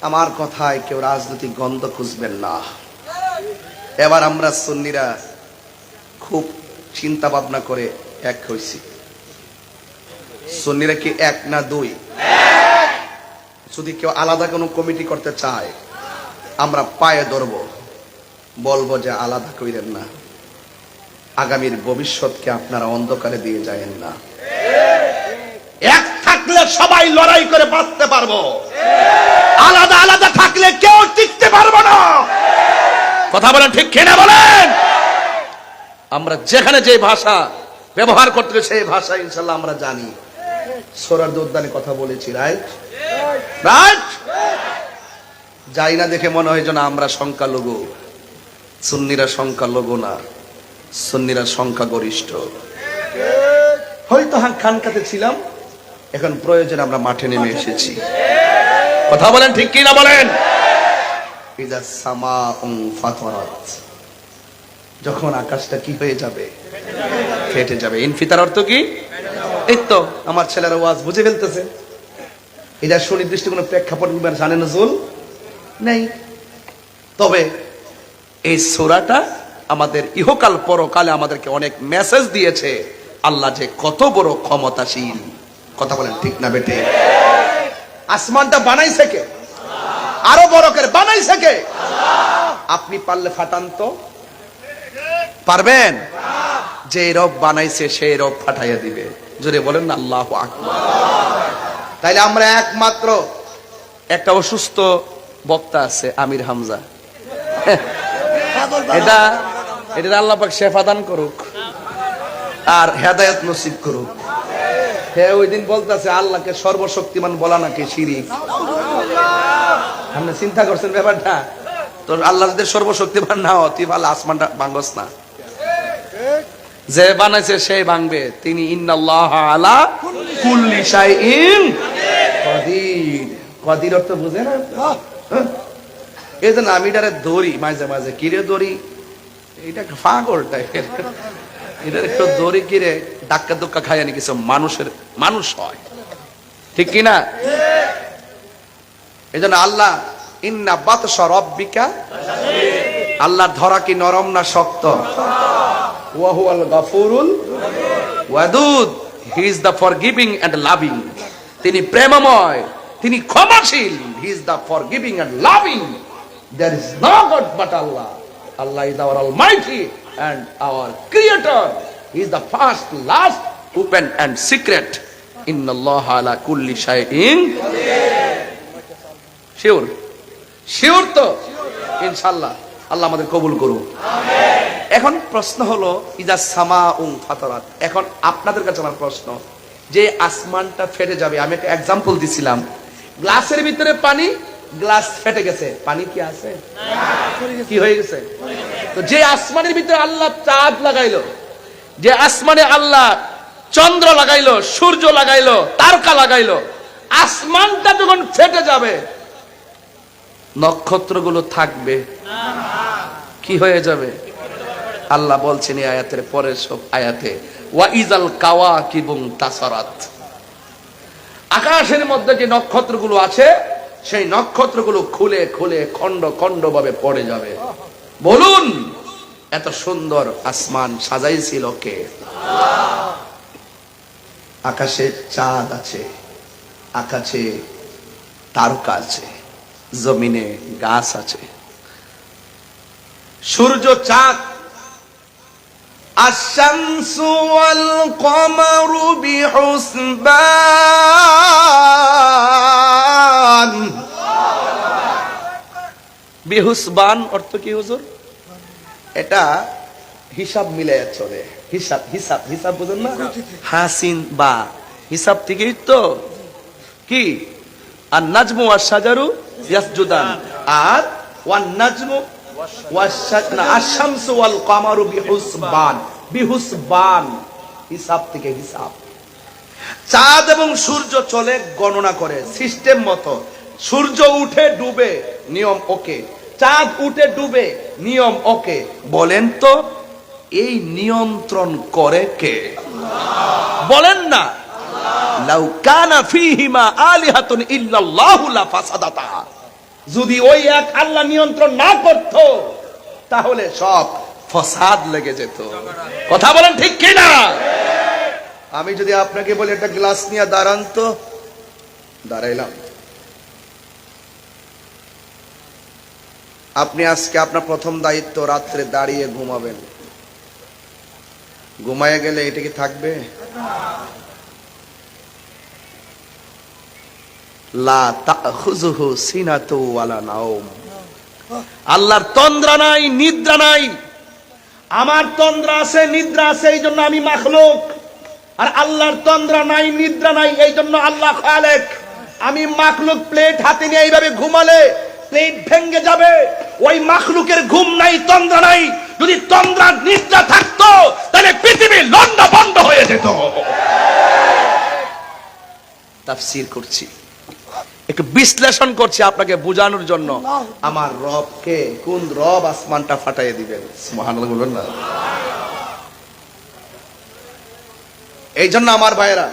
আমার কথায় কেউ রাজনৈতিক গন্ধ খুঁজবেন না। এবার আমরা সুন্নিরা খুব চিন্তা ভাবনা করে এক হইছি। সুন্নিরা কি এক না দুই? যদি কেউ আলাদা কোনো কমিটি করতে চায়, আমরা পায়ে ধরব, বলবো যে আলাদা কইরেন না, আগামীর ভবিষ্যৎকে আপনারা অন্ধকারে দিয়ে যায়েন না। এক থাকলে সবাই লড়াই করে বাঁচতে পারবো, আলাদা আলাদা থাকলে কেউ টিকতে পারবো না। কথা বলেন ঠিক কিনা বলেন? আমরা যেখানে যে ভাষা ব্যবহার করতে সেই ভাষা ইনশাল্লাহ আমরা জানি। সূরার উদ্যানে কথা বলেছি, রাইট? যাই না দেখে মনে হয় যেন আমরা সংখ্যালঘু। সুন্নিরা সংখ্যালঘু না, সুন্নিরা সংখ্যাগরিষ্ঠ। হয়তো খানকাতে ছিলাম, এখন প্রয়োজনে আমরা মাঠে নেমে এসেছি। কথা বলেন ঠিক কিনা বলেন? ইজা সামাউন ফাতারাত, যখন আকাশটা কি হয়ে যাবে? ফেটে যাবে। ইনফিতার অর্থ কি? এই তো আমার ছেলেরা ওয়াজ বুঝে ফেলতেছে। এটা সুনির্দিষ্ট কোনো প্রেক্ষাপট জানে নজরুল নেই। তবে এই সূরাটা আমাদের ইহকাল পরকালে আমাদেরকে অনেক মেসেজ দিয়েছে, আল্লাহ যে কত বড় ক্ষমতাশীল। কথা বলেন ঠিক না বেটে? আসমানটা বানাইছে কে? আরো বড় করে বানাইছে কে? আপনি পারলে ফাটান তো পারবেন? যে রব বানাইছে সেই রব ফাটাইয়া দিবে। জোরে বলেন না আল্লাহু আকবার। তাইলে আমরা একমাত্র একটা অসুস্থ বক্তা আছে, আমির হামজা, এটা আল্লাহ পাক শেফা দান করুক আর হেদায়েত নসিব করুক। হ্যাঁ, ওই দিন বলতেছে আল্লাহকে সর্বশক্তিমান বলা নাকি শিরিক। আপনি চিন্তা করছেন ব্যাপারটা? তো আল্লাহ যদি সর্বশক্তিমান না হয়, তুই ভালো আসমানটা ভাঙস না। যে বানাইছে সেই ভাঙবে। তিনি ইন্নাল্লাহা আলা কুল্লি শাইইন কাদির। কাদির অর্থ বুঝে না? এই জন্য আমি এটারে দড়ি মাঝে মাঝে, কিরে দড়ি, এটা একটা পাগল টাইপের, এটার একটু দড়ি কিরে ধাক্কা ধুক্কা খায় নি কিছু মানুষ হয়, ঠিক কিনা? এই জন্য আল্লাহ ইন্না বাতশা রাব্বিকা, আল্লাহর ধরা কি নরম না শক্ত? ওয়া হুয়াল গাফুরুল ওয়াদুদ, he is the forgiving and loving, তিনি প্রেমময়, তিনি ক্ষমাশীল, he is the forgiving and loving, there is no God but আল্লাহ, আল্লাহ is our almighty and our creator, he is the first, last, open and secret, ইন্নাল্লাহা আলা কুল্লি শাইইন sure, sure তো ইনশাআল্লাহ, আল্লাহ আমাদের কবুল করুন, আমিন। এখন প্রশ্ন হলো ইজা সামাউন ফাতারাত, এখন আপনাদের কাছে আমার প্রশ্ন, যে আসমানটা ফেটে যাবে, আমি একটা এক্সাম্পল দিছিলাম, গ্লাসের ভিতরে পানি, গ্লাস ফেটে গেছে, পানি কি আছে? কি হয়ে গেছে? তো যে আসমানের ভিতরে আল্লাহ চাঁদ লাগাইলো, যে আসমানে আল্লাহ চন্দ্র লাগাইলো, সূর্য লাগাইলো, তারকা লাগাইলো, আসমানটা যখন ফেটে যাবে নক্ষত্রগুলো থাকবে? কি হয়ে যাবে? আল্লাহ বলছেন এই আয়াতের পরের সব আয়াতে, ওয়া ইজাল কাওয়াকিবুন তাসারাত, আকাশের মধ্যে যে নক্ষত্রগুলো আছে সেই নক্ষত্রগুলো খুলে খুলে খণ্ড খণ্ড ভাবে পড়ে যাবে। বলুন এত সুন্দর আসমান সাজাইছিল কে? আকাশে চাঁদ আছে, আকাশে তারকা আছে, জমিনে গাছ আছে, সূর্য চাঁদ, আশ-শামসু ওয়াল কমারু বিহুসবান। বিহুসবান অর্থ কি হুজুর? এটা হিসাব মিলাইয়া চলে, হিসাব হিসাব হিসাব বুঝেন না? হাসিন বা হিসাব থেকেই তো কি আর নাজমু ওয়াশ শাজারু ইয়াসজুদান, আর ওয়ান নাজমু আশ-শামসু ওয়াল কমারু বিহুসবান, বিহুসবান হিসাব থেকে হিসাব। চাঁদ এবং সূর্য চলে গণনা করে সিস্টেম মতো, সূর্য উঠে ডুবে নিয়ম ওকে, চাঁদ উঠে ডুবে নিয়ম ওকে। বলেন তো এই নিয়ন্ত্রণ করে কে? বলেন না। লাউ কানা ফীহিমা আলিহাতুন ইল্লাল্লাহু লাফাসাদাতা, যদি ওই এক আল্লাহ নিয়ন্ত্রণ না করত তাহলে সব ফসাদ লেগে যেত। কথা বলেন ঠিক কিনা? আমি যদি আপনাকে বলি একটা গ্লাস নিয়ে দাঁড়ান তো, দাঁড়াইলাম, আপনি আজকে আপনার প্রথম দায়িত্ব রাত্রে দাঁড়িয়ে ঘুমাবেন। ঘুমায় গেলে এটা কি থাকবে? লা তাখুযুহু সিনাতু ওয়ালা নাওম, আল্লাহর তন্দ্রা নাই, নিদ্রা নাই। আমার তন্দ্রা আছে, নিদ্রা আছে, এই জন্য আমি মাখলুক, আর আল্লাহর তন্দ্রা নাই, নিদ্রা নাই, এই জন্য আল্লাহ খালেক। আমি মাখলুক, প্লেট হাতে নিয়ে এইভাবে ঘুমালে প্লেট ভেঙে যাবে। ওই মাখলুকের ঘুম নাই, তন্দ্রা নাই। যদি তন্দ্রা নিদ্রা থাকতো তাহলে পৃথিবী লন্ডা বন্ধ হয়ে যেত। তাফসীর করছি, একটু বিশ্লেষণ করছি আপনাকে বোঝানোর জন্য। আমার রবকে, কোন রব আসমানটা ফাটাইয়ে দিবেন? সুবহানাল্লাহ বলুন না। এই জন্য আমার ভাইয়েরা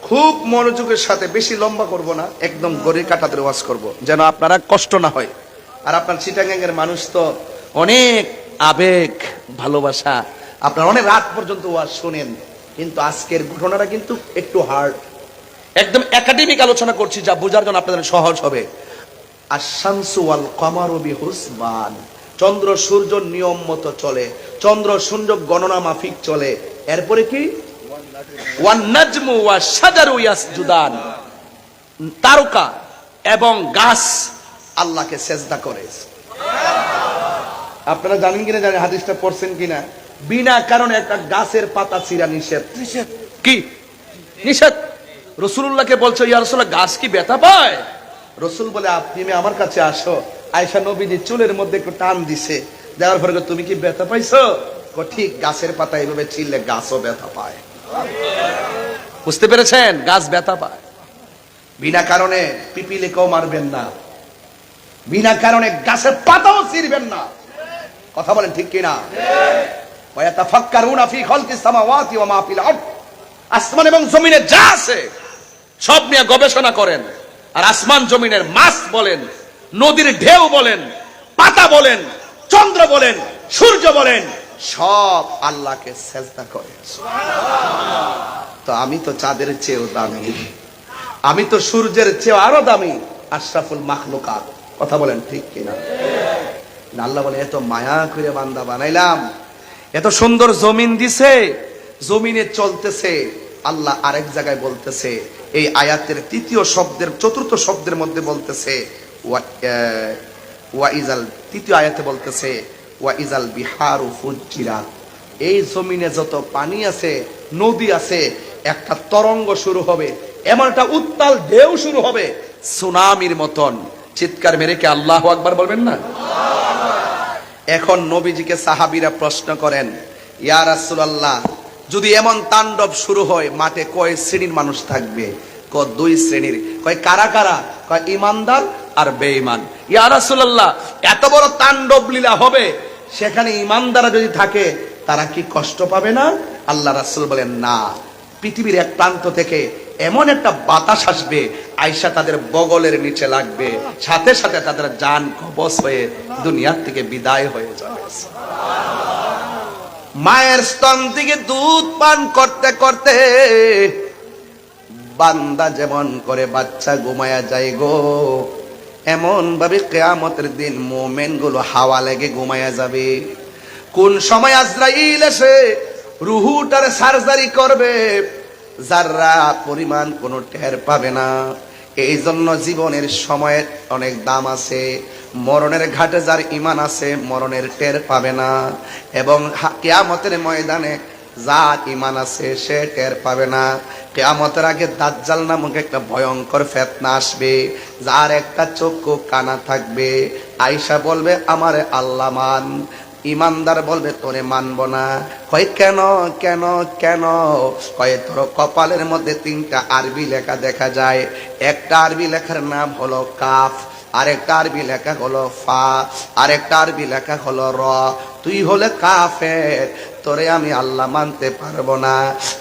খুব মনোযোগের সাথে, বেশি লম্বা করব না, একদম গড়ির কাটাতে ওয়াজ করব যেন আপনারা কষ্ট না হয়। আর আপনার চিটাগাঙ্গের মানুষ তো অনেক আবেগ ভালোবাসা, আপনারা অনেক রাত পর্যন্ত ওয়াজ শোনেন, কিন্তু আজকের ঘটনাটা কিন্তু একটু হার্ড, একদম একাডেমিক আলোচনা করছি যা বোঝার জন্য আপনাদের সহজ হবে। আশ-শামসু ওয়াল কমারু বিহুসবান, চন্দ্র সূর্য নিয়ম মতো চলে, চন্দ্র সূর্য গণনা মাফিক চলে। এরপরে কি? ওয়ান নাজমু ওয়াশ শাজারু ইয়াসজুদান, তারকা এবং গাছ আল্লাহকে সেজদা করে। আপনারা জানেন কিনা জানেন, হাদিসটা পড়ছেন কিনা, বিনা কারণে একটা গাছের পাতা ছিঁড়া নিষেধ। কি নিষেধ? রাসূলুল্লাহকে বলছে, ইয়া রাসূলুল্লাহ গাছ কি ব্যথা পায়? রাসূল বলে, আপনি আমার কাছে আসো। আয়েশা নবীজি চুলের মধ্যে একটু টান দিছে, দেওয়ার পরে তুমি কি ব্যথা পাইছো? ঠিক, গাছের পাতা এইভাবে ছিঁড়লে গাছও ব্যথা পায়। বুঝতে পেরেছেন? গাছ ব্যথা পায়। বিনা কারণে পিপিলিকেও মারবেন না। বিনা কারণে গাছের পাতাও ছিঁড়বেন না। কথা বলেন ঠিক কিনা? ওয়ায়াতাফাক্কারুনা ফি খালকিস সামাওয়াতি ওয়া মা ফিল আরদ, আসমান এবং জমিনে যা আছে সব নিয়ে গবেষণা করেন। আর আসমান জমিনের মাছ বলেন, নদীর ঢেউ বলেন, পাতা বলেন, চন্দ্র বলেন, সূর্য বলেন, সব আল্লাহকে সেজদা করে। তো আমি তো চাঁদের চেয়েও দামি, আমি তো সূর্যের চেয়েও আরো দামি, আশরাফুল মাখলুকাত। কথা বলেন ঠিক কিনা? আল্লাহ বলে এত মায়া করে বান্দা বানাইলাম, এত সুন্দর জমিন দিছে, জমিনে চলতেছে। আল্লাহ আরেক জায়গায় বলতেছে, এই আয়াতের তৃতীয় শব্দের চতুর্থ শব্দের মধ্যে বলতেছে ওয়াইজাল, তৃতীয় আয়াতে বলতেছে ওয়াইজাল বিহারু ফুজ্জিরাত। এই জমিনে যত পানি আছে, নদী আছে, একটা তরঙ্গ শুরু হবে, এমন একটা উত্তাল ঢেউ শুরু হবে সুনামির মতন। চিৎকার মেরে কি আল্লাহু আকবার বলবেন না? এখন নবীজিকে সাহাবীরা প্রশ্ন করেন, ইয়া রাসূলুল্লাহ, যদি এমন তাণ্ডব শুরু হয় মাঠে কয় শ্রেণীর মানুষ থাকবে? কয় দুই শ্রেণীর। কয় কারা কারা? কয় ঈমানদার আর বেঈমান। ইয়া রাসূলুল্লাহ, এত বড় তাণ্ডব লীলা হবে, সেখানে ঈমানদাররা যদি থাকে তারা কি কষ্ট পাবে না? আল্লাহ রাসূল বলেন, না, পৃথিবীর এক প্রান্ত থেকে এমন একটা বাতাস আসবে, আয়েশা তাদের বগলের নিচে লাগবে, সাথে সাথে তাদের জান কবজ হয়ে দুনিয়ার থেকে বিদায় হয়ে যাবে। মায়ের স্তন থেকে দুধ পান করতে করতে বান্দা যেমন করে বাচ্চা ঘুমায়া যায় গো, এমন ভাবে কিয়ামতের দিন মুমিন গুলো হাওয়া লেগে ঘুমায়া যাবে। কোন সময় আজরাইল এসে রুহুটার সার্জারি করবে, যারা পরিমাণ কোনো টের পাবে না। এই জন্য জীবনের সময়ের অনেক দাম আছে। মরণের ঘাটে যার ঈমান আছে মরণের টের পাবে না, এবং কিয়ামতের ময়দানে যার ঈমান আছে সে টের পাবে না। কিয়ামতের আগে দাজ্জাল নামক একটা ভয়ঙ্কর ফিতনা আসবে, যার একটা চক্ষু কানা থাকবে। আয়েশা বলবে, আমারে আল্লাহ মান। ইমানদার বলবে, তোরে মানব না। কয় কেন কেন কেন? কয় তোর কপালের মধ্যে তিনটা আরবি লেখা দেখা যায়, একটা আরবি লেখার নাম হলো কাফ, আরেকটা আরবি লেখা হলো ফা, আরেকটা আরবি লেখা হলো র। তুই হলে কাফের, তোরে আমি আল্লাহ মানতে পারবো না।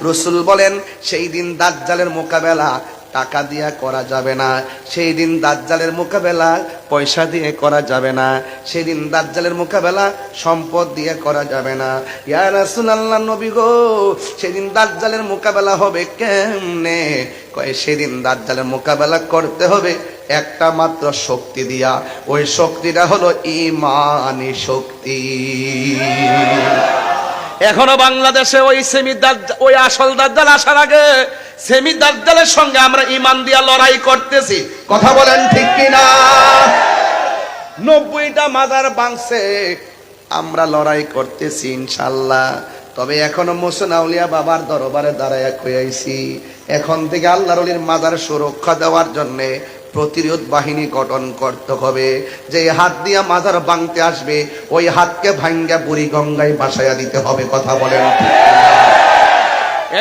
রাসূল বলেন, সেই দিন দাজ্জালের মোকাবেলা টাকা দিয়ে করা যাবে না, সেই দিন দাজ্জালের মোকাবেলা পয়সা দিয়ে করা যাবে না, সেই দিন দাজ্জালের মোকাবেলা সম্পদ দিয়ে করা যাবে না। ইয়া রাসূলুল্লাহ, নবী গো, সেদিন দাজ্জালের মোকাবেলা হবে কেমনে? কয় সেদিন দাজ্জালের মোকাবেলা করতে হবে একটা মাত্র শক্তি দিয়া, ওই শক্তিটা হলো ঈমানি শক্তি। এখনো বাংলাদেশে ওই আসল দাজ্জাল আসার আগে সেমি দাজ্জালের সঙ্গে আমরা ঈমান দিয়া লড়াই করতেছি। কথা বলেন ঠিক কিনা? 90টা মাজার ভাঙছে, আমরা লড়াই করতেছি ইনশাআল্লাহ। তবে এখনো মোহসেন আউলিয়া বাবার দরবারে দাঁড়ায় কইছি, এখন থেকে আল্লাহর ওলির মাজার সুরক্ষা দেওয়ার জন্য প্রতিরোধ বাহিনী গঠন করতে হবে। যে হাত দিয়া মাজার ভাঙতে আসবে, ওই হাতকে ভাঙ্গা বুড়ি গঙ্গায় ভাসাইয়া দিতে হবে। কথা বলেন ঠিক কিনা?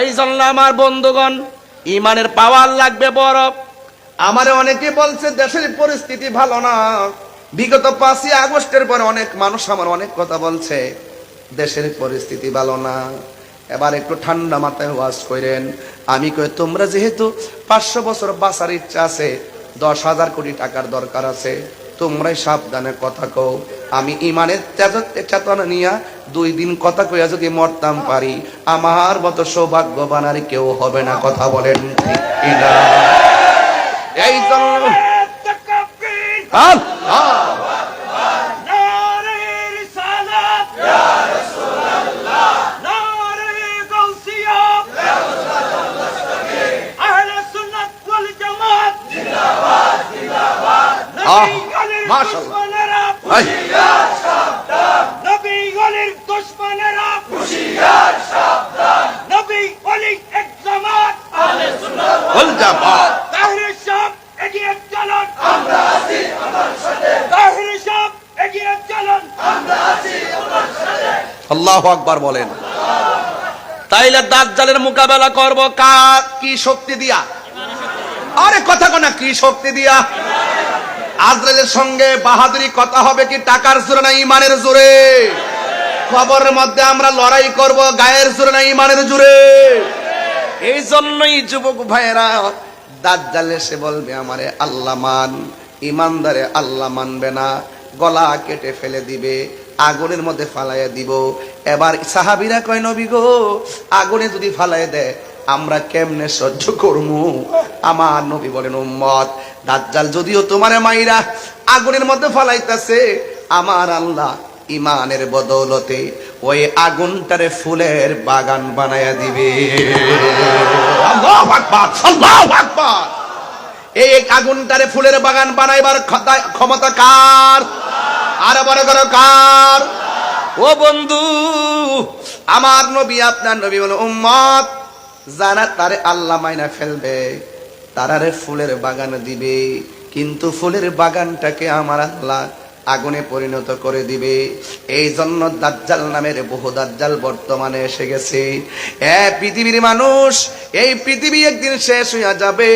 এই জন্য আমার বন্ধুগণ, ইমানের পাওয়ার লাগবে বড়। আমারে অনেকে বলছে দেশের পরিস্থিতি ভালো না। বিগত 5ই আগস্টের পরে অনেক মানুষ আমার অনেক কথা বলছে, দেশের পরিস্থিতি ভালো না। এবার একটু ঠান্ডা মাথায় ওয়াজ করেন। আমি কই, তোমরা যেহেতু 500 বছর বাঁচার ইচ্ছা আছে, 10,000 কোটি টাকার দরকার আছে, তোমরাই সাবধানে কথা কও। আমি ইমানের চেতনা নিয়া 2 দিন কথা কইয়া যদি মরতাম পারি, আমার মতো সৌভাগ্যবান আর কেউ হবে না। কথা বলেন ঠিক কিনা? এই জন্য আল্লাহু আকবার বলেন। তাইলে দাজ্জালের মোকাবেলা করব কি শক্তি দিয়া? আরে কথা কোনা, কি শক্তি দিয়া? আজরাইলের সঙ্গে বাহাদুরি কথা হবে কি টাকার জোরে না ইমানের জোরে? কবরের মধ্যে আমরা লড়াই করব গায়ের জোরে না ইমানের জোরে? এই জন্যই যুবক ভাইয়েরা, দাজ্জাল এসে বলবে আমারে আল্লাহ মান, ইমানদারে আল্লাহ মানবে না, গলা কেটে ফেলে দিবে, আগুনের মধ্যে ফালাইয়া দিব। এবার সাহাবীরা কয় নবী গো, আগুনে যদি ফালাইয়া দেয় আমরা কেমনে সহ্য করবো? আমার নবী বলেন উম্মত, দাজ্জাল যদিও তোমারে মাইরা আগুনের মধ্যে ফালাইতাছে, আমার আল্লাহ ইমানের বদৌলতে ওই আগুনটারে ফুলের বাগান বানায়া দিবে। আল্লাহু আকবার, আল্লাহু আকবার। এই আগুনটারে ফুলের বাগান বানাইবার ক্ষমতা কার? আর বড় করো কার? ও বন্ধু, আমার নবী আপনার নবী বলে উম্মত, যারা তারে আল্লাহ মাইনা ফেলবে তারারে ফুলের বাগান দিবে, কিন্তু ফুলের বাগানটাকে আমার আল্লাহ আগুনে পরিণত করে দিবে। এই জন্য দাজ্জাল নামের বহু দাজ্জাল বর্তমানে এসে গেছে। পৃথিবীর মানুষ, এই পৃথিবী একদিন শেষ হইয়া যাবে।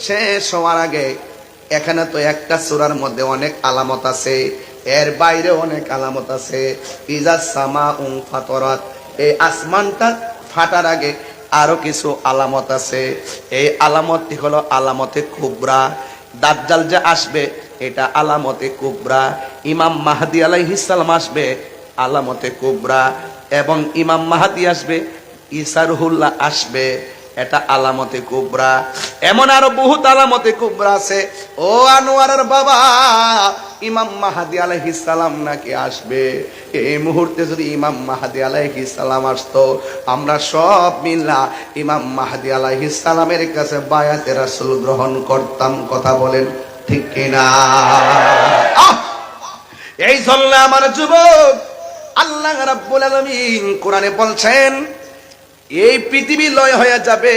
শেষ হওয়ার আগে এখানে তো একটা সূরার মধ্যে অনেক আলামত আছে, এর বাইরে অনেক আলামত আছে। ইজাস সামাউন ফাতরাত, এই আসমানটা ফাটার আগে আরো কিছু আলামত আছে। এই আলামতটি হলো আলামতে কুবরা। দাজ্জাল যে আসবে এটা আলামতে কুবরা। ইমাম মাহদী আলাইহিস সালাম আসবে আলামতে কুবরা, এবং ইমাম মাহদী আসবে, ঈসা রুহুল্লাহ আসবে, এটা আলামতে কুবরা। এমন আরো বহুত আলামতে কুবরা আছে। ও আনোয়ারের বাবা, ইমাম মাহদী আলাইহিস সালাম নাকি আসবে। এই মুহূর্তে যদি ইমাম মাহদী আলাইহিস সালাম আসতো, আমরা সব মিল্লা ইমাম মাহদী আলাইহিস সালামের কাছে বায়াতে রাসূল গ্রহণ করতাম। কথা বলেন ঠিক কিনা? এই জন্য আমার যুবক, আল্লাহ রাব্বুল আলামিন কোরআনে বলছেন এই পৃথিবী লয় হয়ে যাবে।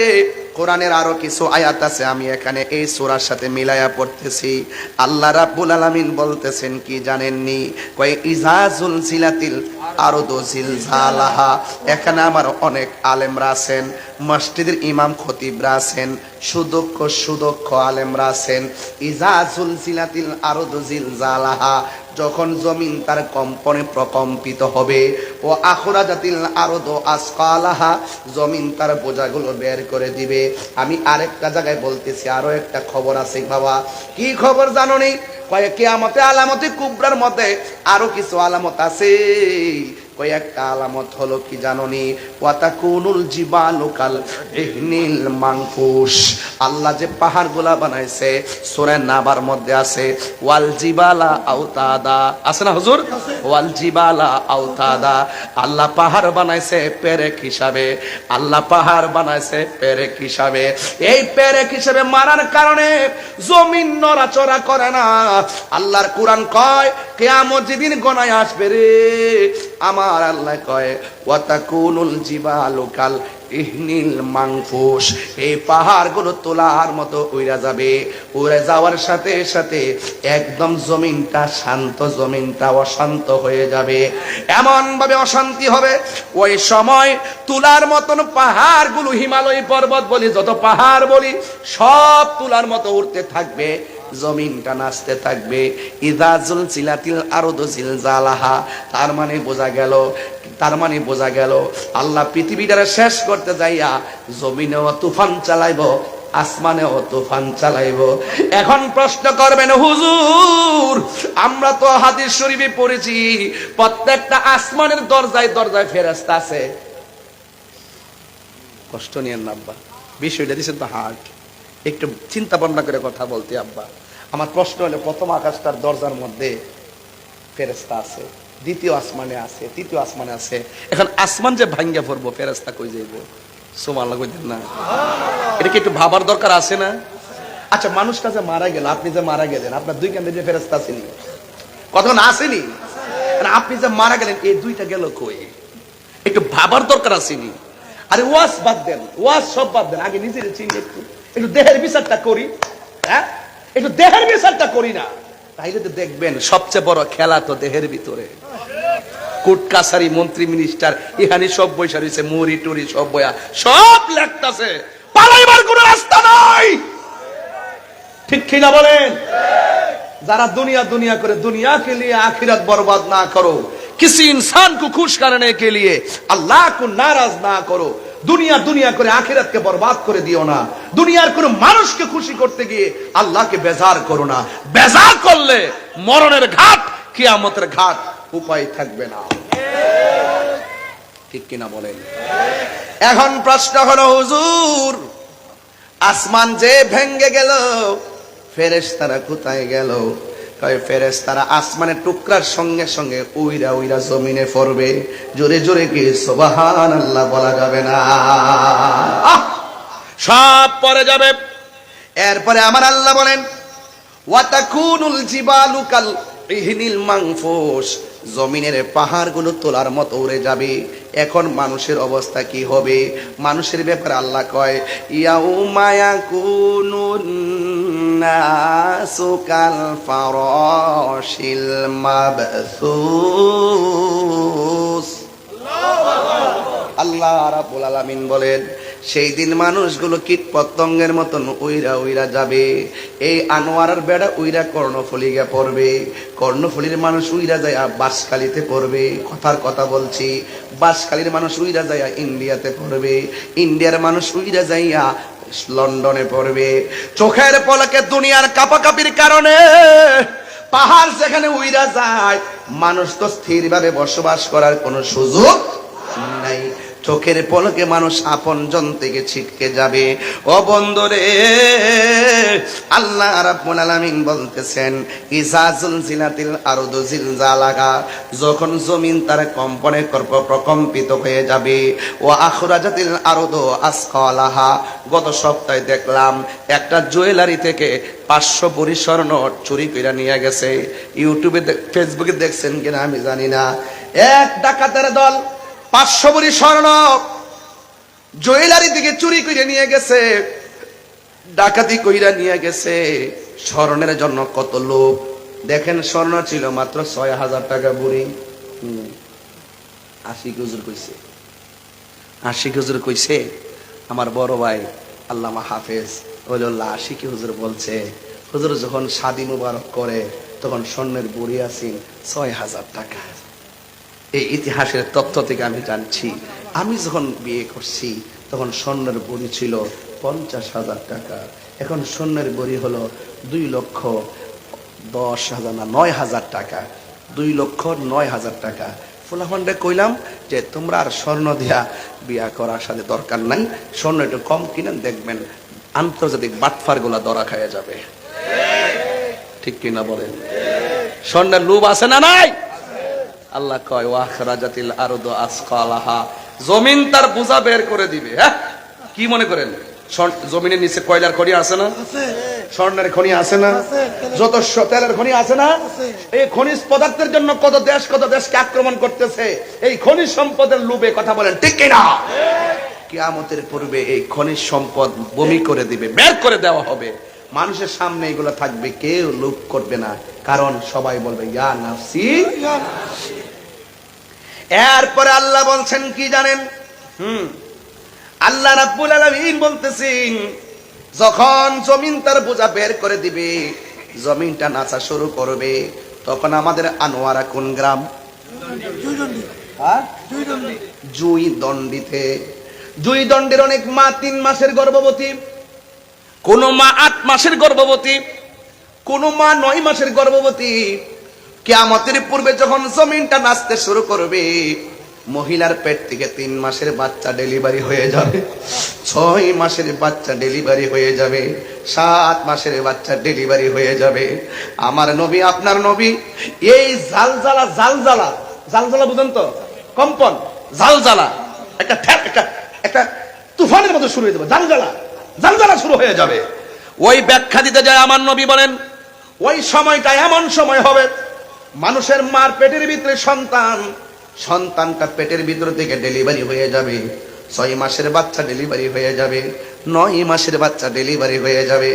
কোরআনের আরো কিছু আয়াত আছে, আমি এখানে এই সূরার সাথে মিলায়া পড়তেছি। আল্লাহ রাব্বুল আলামিন বলতেছেন কি জানেননি? কয় ইজা জুলজিলাতিল আরদু জিলজালাহা। এখানে আমার অনেক আলেমরা আছেন, মসজিদের ইমাম খতিবরা আছেন, সুদক্ষ আলেমরা আছেন। ইজা জুলজিলাতিল আরদু জিলজালাহা, যখন জমিন তার কম্পনে প্রকম্পিত হবে, ও আখরাজাতিল আরদু আসকালাহা, জমিন তার বোঝাগুলো বের করে দিবে। আমি আরেকটা জায়গায় বলতেছি, আরো একটা খবর আছে বাবা। কি খবর জানো নি? কয় কিয়ামতে আলামতে কুবরার মধ্যে আরো কিছু আলামত আছে। কয়েকটা আলামত হলো কি জানোনি? ওয়াতাকুনুল জিবালু কাল ইহনিল মানফুস। আল্লাহ যে পাহাড়গুলা বানাইছে, সূরা নাবার মধ্যে আছে ওয়াল জিবালা আওতাদা, আছে না হুজুর? ওয়াল জিবালা আওতাদা। আল্লাহ পাহাড় বানাইছে পেরেক হিসাবে, আল্লাহ পাহাড় বানাইছে পেরেক হিসাবে। এই পেরেক হিসাবে মারার কারণে জমিন নড়াচড়া করে না। আল্লাহর কোরআন কয় কিয়ামত যেদিন গণায় আসবে রে, আমার আল্লাহ কয় ওয়াতাকুনুল জিবালু কাল ইহনিল মানফুস। এই পাহাড়গুলো তোলার মতো উড়ে যাবে। উড়ে যাওয়ার সাথে সাথে একদম জমিনটা শান্ত, জমিনটা অশান্ত হয়ে যাবে। এমন ভাবে অশান্তি হবে, ওই সময় তুলার মতন পাহাড়গুলো, হিমালয় পর্বত বলি, যত পাহাড় বলি, সব তুলার মতো উঠতে থাকবে, জমিনটা নাচতে থাকবে। ইযা জুলজিলাতিল আরদু জিলজালাহা। তার মানে বোঝা গেল আল্লাহ পৃথিবীটারে শেষ করতে যাইয়া জমিনেও তুফান চালাইবো, আসমানেও তুফান চালাইবো। এখন প্রশ্ন করবেন হুজুর, আমরা তো হাদিস শরীফে পড়েছি প্রত্যেকটা আসমানের দরজায় দরজায় ফেরেশতা আছে। কষ্ট নিয়েন না আব্বা, বিষয়টা দিচ্ছেন তো হার্ট, একটু চিন্তা ভাবনা করে কথা বলতে আব্বা। আমার প্রশ্ন হলো, প্রথম আকাশটার দরজার মধ্যে ফেরেশতা আছে, দ্বিতীয় আসমানে আছে, তৃতীয় আসমানে আছে। এখন আসমান যে ভাঙ্গা পড়বো, ফেরেশতা কই যাইব? সুবহানাল্লাহ কইতেন না? এটা কি একটু ভাবার দরকার আছে না? আচ্ছা, মানুষটা যে মারা গেল, আপনি যে মারা গেলেন, আপনার দুই কাঁধে যে ফেরেশতা আসেনি? কতক্ষণ আসেনি? আপনি যে মারা গেলেন, এই দুইটা গেল কই? একটু ভাবার দরকার আসেনি? আরে ওয়াজ বাদ দেন, ওয়াজ সব বাদ দেন, আগে নিজের চিন্তা একটু দেহের বিচারটা করি। হ্যাঁ, একটু দেহের বিচারটা করি না, তাইলে তো দেখবেন সবচেয়ে বড় খেলা তো দেহের ভিতরে। কোর্ট কাছারি, মন্ত্রী, মিনিস্টার, ইহানি সব বৈশা রয়েছে, মুড়ি টুরি সব বয়া, সব লেখতাছে, পালাইবার কোনো রাস্তা নাই। ঠিক কিনা বলেন? जरा दुनिया दुनिया करे, दुनिया के लिए आखिरत बर्बाद ना करो। किसी इंसान को खुश करने के लिए अल्लाह को नाराज ना करो। दुनिया दुनिया करे आखिरत के बर्बाद करे दियो ना। दुनियार कोनो मानुष के खुशी करते गिये अल्लाह के बेजार करो ना। बेजार करले मरণের घाट, কিয়ামতের घाट उपाय থাকবে না। ঠিক কিনা বলেন? এখন প্রশ্ন হলো, হুজুর আসমান যে ভেঙে গেল, ফেরেশতারা কোথায় গেল? কয় ফেরেশতারা আসমানের টুকরার সঙ্গে সঙ্গে উইরা উইরা জমিনে পড়বে। জোরে জোরে কি সুবহানাল্লাহ বলা যাবে না? সব পড়ে যাবে। এরপরে আমার আল্লাহ বলেন, ওয়াতাকুনুল জিবালু কাল ইহনিল মানফুস, জমিনের পাহাড়গুলো তোলার মতো উড়ে যাবে। এখন মানুষের অবস্থা কি হবে? মানুষের ব্যাপারে আল্লাহ কয়, ইয়াউমা ইয়াকুনুন নাসু কাল ফারাশিল মাবসুস। আল্লাহ রাব্বুল আলামিন বলেন, সেই দিন মানুষগুলো কীট পতঙ্গের মতন উইরা উইরা যাবে। এই আনোয়ারের বেড়া উইরা কর্ণফুলিকে পড়বে, কর্ণফুলির মানুষ উইরা যায় বাঁশখালীতে পড়বে। কথার কথা বলছি, বাঁশখালীর মানুষ উইরা যায় ইন্ডিয়াতে পড়বে, ইন্ডিয়ার মানুষ উইরা যাইয়া লন্ডনে পড়বে। চোখের পলকে দুনিয়ার কাপাকাপির কারণে পাহাড় যেখানে উইরা যায়, মানুষ তো স্থিরভাবে বসবাস করার কোনো সুযোগ নাই। চোখের পলকে মানুষ আপন জন থেকে ছিটকে যাবে। ও বন্ধুরে, আল্লাহ রাব্বুল আলামিন বলতেছেন, ইজা জুলজিলাতিল আরদু জিলজালাহা, যখন জমিন তার কম্পনে প্রকম্পিত হয়ে যাবে। ও আখরাজাতিল আরদু আসকালাহা, গত সপ্তাহে দেখলাম একটা জুয়েলারি থেকে 500 ভরি স্বর্ণ চুরি করে নিয়ে গেছে। ইউটিউবে ফেসবুকে দেখছেন কিনা আমি জানি না। এক ডাকাতের দল 500 ভরি স্বর্ণ জুয়েলারি থেকে চুরি করে নিয়ে গেছে, ডাকাতি কইরা নিয়ে গেছে। স্বর্ণের জন্য কত লোভ দেখেন। স্বর্ণ ছিল মাত্র 6000 টাকা ভরি। আশিক হুজুর কইছে, আশিক হুজুর কইছে, আমার বড় ভাই আল্লামা হাফেজ ওলিউল্লাহ আশিকি হুজুর বলছে, হুজুর যখন শাদী মুবারক করে তখন স্বর্ণের ভরি আছে 6000 টাকা। এই ইতিহাসের তথ্য থেকে আমি জানছি, আমি যখন বিয়ে করছি তখন স্বর্ণের ভরি ছিল 50,000 টাকা। এখন স্বর্ণের ভরি হলো 2,10,000 না 9,000 টাকা। 2,09,000 টাকা। ফুলাফান্ডে কইলাম যে তোমরা আর স্বর্ণ দিয়া বিয়া করার সাথে দরকার নাই, স্বর্ণ একটু কম কিনেন, দেখবেন আন্তর্জাতিক বাটফার গুলা ধরা খাইয়া যাবে। ঠিক কিনা বলেন? স্বর্ণের লোভ আছে না নাই? আল্লাহ কয়, ওয়াখরাজাতিল আরদু আসকালাহা, জমিন তার বোঝা বের করে দিবে। হ্যাঁ, কি মনে করেন জমিনের নিচে কয়লার খনি আছে না? স্বর্ণের খনি আছে না? যত তেলের খনি আছে না? এই খনিজ পদার্থের জন্য কত দেশকে আক্রমণ করতেছে এই খনিজ সম্পদের লোভে। কথা বলেন ঠিক কিনা? কিয়ামতের পূর্বে এই খনিজ সম্পদ বমি করে দিবে, বের করে দেওয়া হবে। মানুষের সামনে এগুলো থাকবে, কেউ লোভ করবে না, কারণ সবাই বলবে ইয়া নাফসি। এরপরে আল্লাহ বলছেন কি জানেন? আল্লাহ রাব্বুল আলামিন বলতেছেন, যখন জমিন তার বোঝা বের করে দিবে, জমিনটা নাচা শুরু করবে, তখন আমাদের আনোয়ারা কোন গ্রাম? জুইদণ্ডিতে। জুইদণ্ডের অনেক মা 3 মাসের গর্ভবতী, কোন মা 8 মাসের গর্ভবতী, কোন মা 9 মাসের গর্ভবতী। কিয়ামতের পূর্বে যখন জমিনটা নাচতে শুরু করবে, মহিলার পেট থেকে 3 মাসের বাচ্চা ডেলিভারি হয়ে যাবে, 6 মাসের বাচ্চা ডেলিভারি হয়ে যাবে, 7 মাসের বাচ্চা ডেলিভারি হয়ে যাবে। আমার নবী, আপনার নবী এই জালজালা জালজালা জালজালা বুঝেন তো? কম্পন, জালজালা একটা তুফানের মতো শুরু হয়ে যাবে। জালজালা জালজালা শুরু হয়ে যাবে। ওই ব্যাখ্যা দিতে যায় আমার নবী বলেন, ওই সময়টা এমন সময় হবে, মানুষের মার পেটের ভিতরে সন্তানটা পেটের ভিতর থেকে ডেলিভারি হয়ে যাবে। 6 মাসের বাচ্চা ডেলিভারি হয়ে যাবে, 9 মাসের বাচ্চা ডেলিভারি হয়ে যাবে।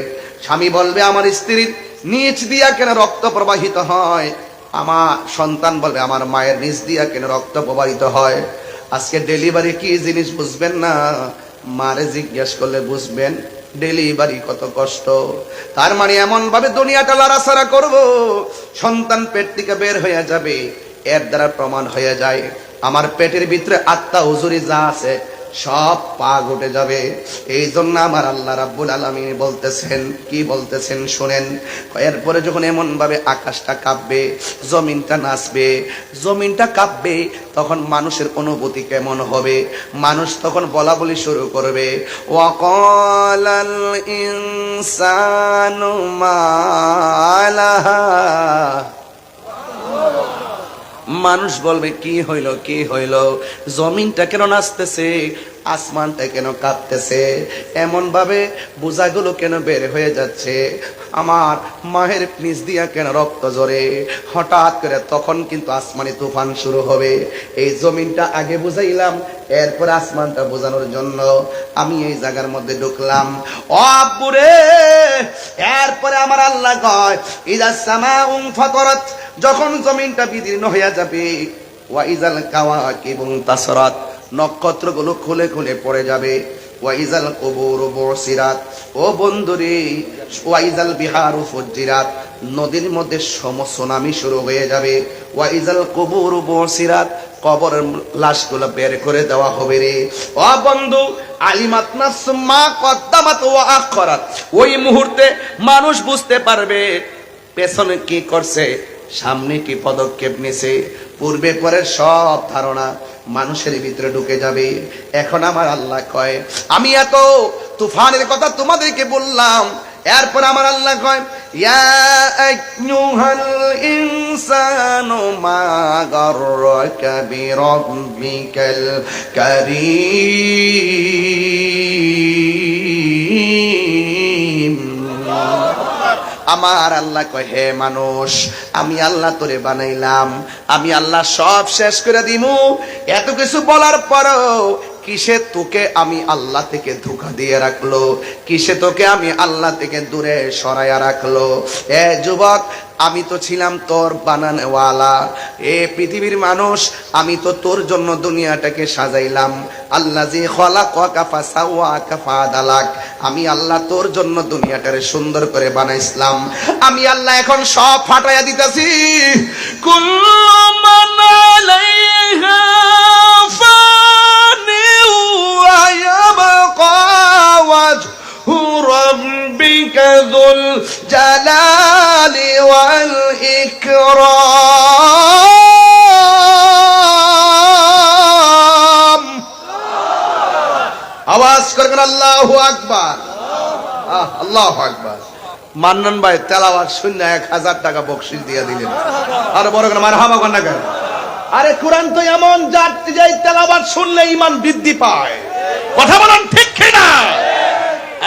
স্বামী বলবে, আমার স্ত্রীর নিচ দিয়া কেন রক্ত প্রবাহিত হয়? আমার সন্তান বলবে, আমার মায়ের নিচ দিয়া কেন রক্ত প্রবাহিত হয়? আজকে ডেলিভারি কি জিনিস বুঝবেন না, মারে জিজ্ঞেস করলে বুঝবেন। ডেলিভারি কত কষ্ট। তার মানে এমন ভাবে দুনিয়াটা লড়াছাড়া করব, সন্তান পেট থেকে বের হয়ে যাবে, এর দ্বারা প্রমাণ হয়ে যায় আমার পেটের ভিতরে আত্মা হুজুরি যা আছে সব পাক উঠে যাবে। এই জন্য আমার আল্লাহ রাব্বুল আলামিন বলতেছেন, কি বলতেছেন শুনেন। এরপরে যখন এমন ভাবে আকাশটা কাঁপবে, জমিনটা নাচবে, জমিনটা কাঁপবে, তখন মানুষের অনুভূতি কেমন হবে? মানুষ তখন বলা বলি শুরু করবে, ওয়াকালাল ইনসানু মা লাহা। মানুষ বলবে কি হইল, কি হইল, জমিনটা কেন নাচতেছে, আসমানটা কেন কাঁপতেছে, এমন ভাবে বোঝাগুলো কেন বের হয়ে যাচ্ছে, আমার মায়ের নিচ দিয়া কেন রক্ত ঝরে। হঠাৎ করে তখন কিন্তু আসমানি তুফান শুরু হবে। এই জমিনটা আগে বুঝাইলাম, এরপর আসমানটা বোঝানোর জন্য আমি এই জায়গার মধ্যে ঢুকলাম। ও আব্বুরে, এরপরে আমার আল্লাহ কয়, ইযা সামাউন ফাতারাত, যখন জমিনটা বিদীর্ণ হয়ে যাবে, ওয়া ইজাল কাওয়াকিবু তাসরাত, নক্ষত্রগুলো খুলে খুলে পড়ে যাবে, ওয়া ইজাল কুবুরু বুসিরাত, ও বন্ধুরে, ওয়া ইজাল বিহারু ফুজ্জিরাত, নদীর মধ্যে সুনামি শুরু হয়ে যাবে, ওয়া ইজাল কুবুরু বুসিরাত, কবরের লাশগুলো বের করে দেওয়া হবে রে। ও বন্ধু, আলিমাত নাফসুম মা কদ্দামাত ওয়া আখরাত, ওই মুহূর্তে মানুষ বুঝতে পারবে পেছনে কি করছে, সামনে কি পদক্ষেপ নিছে, পূর্বে পরের সব ধারণা মানুষের ভিতরে ঢুকে যাবে। এখন আমার আল্লাহ কয়, আমি এত তুফানের কথা তোমাদেরকে বললাম, এরপর আমার আল্লাহ কয়, ইয়া আইয়ুহাল ইনসানু মা গাররাকা বিরাব্বিকাল কারীম। আমার আল্লাহ কয়, হে মানুষ, আমি আল্লাহ তোরে বানাইলাম, আমি আল্লাহ সব শেষ করে দিমু। এত কিছু বলার পরও কিসে তোকে আমি আল্লাহ থেকে ধোঁকা দিয়ে রাখলো, কিসে তোকে আমি আল্লাহ থেকে দূরে সরাইয়া রাখলো। এ যুবক, আমি তো ছিলাম তোর বানানোওয়ালা। এ পৃথিবীর মানুষ, আমি তো তোর জন্য দুনিয়াটাকে সাজাইলাম। আল্লাযী খালাকাকা ফাসাওয়াকা ফাআদালাক, আমি আল্লাহ তোর জন্য দুনিয়াটারে সুন্দর করে বানাইছিলাম। আমি আল্লাহ এখন সব ফাটাইয়া দিতেছি। কুল্লু মান আলাইহা ফানি ওয়া ইয়াবকা ওয়াজহু রাব্বিকা যুল জালালি ওয়াল ইকরাম। আওয়াজ করবেন আল্লাহু আকবার, আল্লাহু আকবার। মান্নান ভাই তেলাওয়াত শূন্য 1000 টাকা বকশিশ দিয়ে দিলেন। আর বড় করে মারহাবা কর না কেন? আরে কোরআন তো এমন যাত্রী যাই তেলাওয়াত শুনলে ঈমান বৃদ্ধি পায়। কথা বলেন ঠিক কিনা?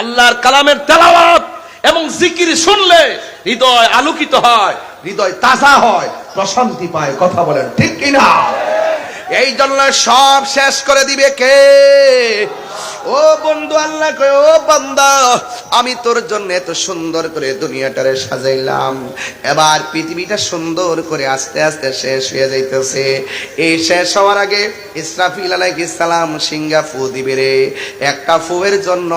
আল্লাহর কালামের তেলাওয়াত এবং জিকির শুনলে হৃদয় আলোকিত হয়, হৃদয় তাজা হয়, প্রশান্তি পায়। কথা বলেন ঠিক কিনা? এই জন্য সব শেষ করে দিবে কে? ও বন্ধু, আল্লাহ কয়, ও বান্দা, আমি তোর জন্য এত সুন্দর করে দুনিয়াটারে সাজাইলাম। এবার পৃথিবীটা সুন্দর করে আস্তে আস্তে শেষ হয়ে যাইতেছে। এই শেষ হওয়ার আগে ইসরাফিল আলাইহিস সালাম সিংহা ফু দিবে রে। একটা ফুয়ের জন্য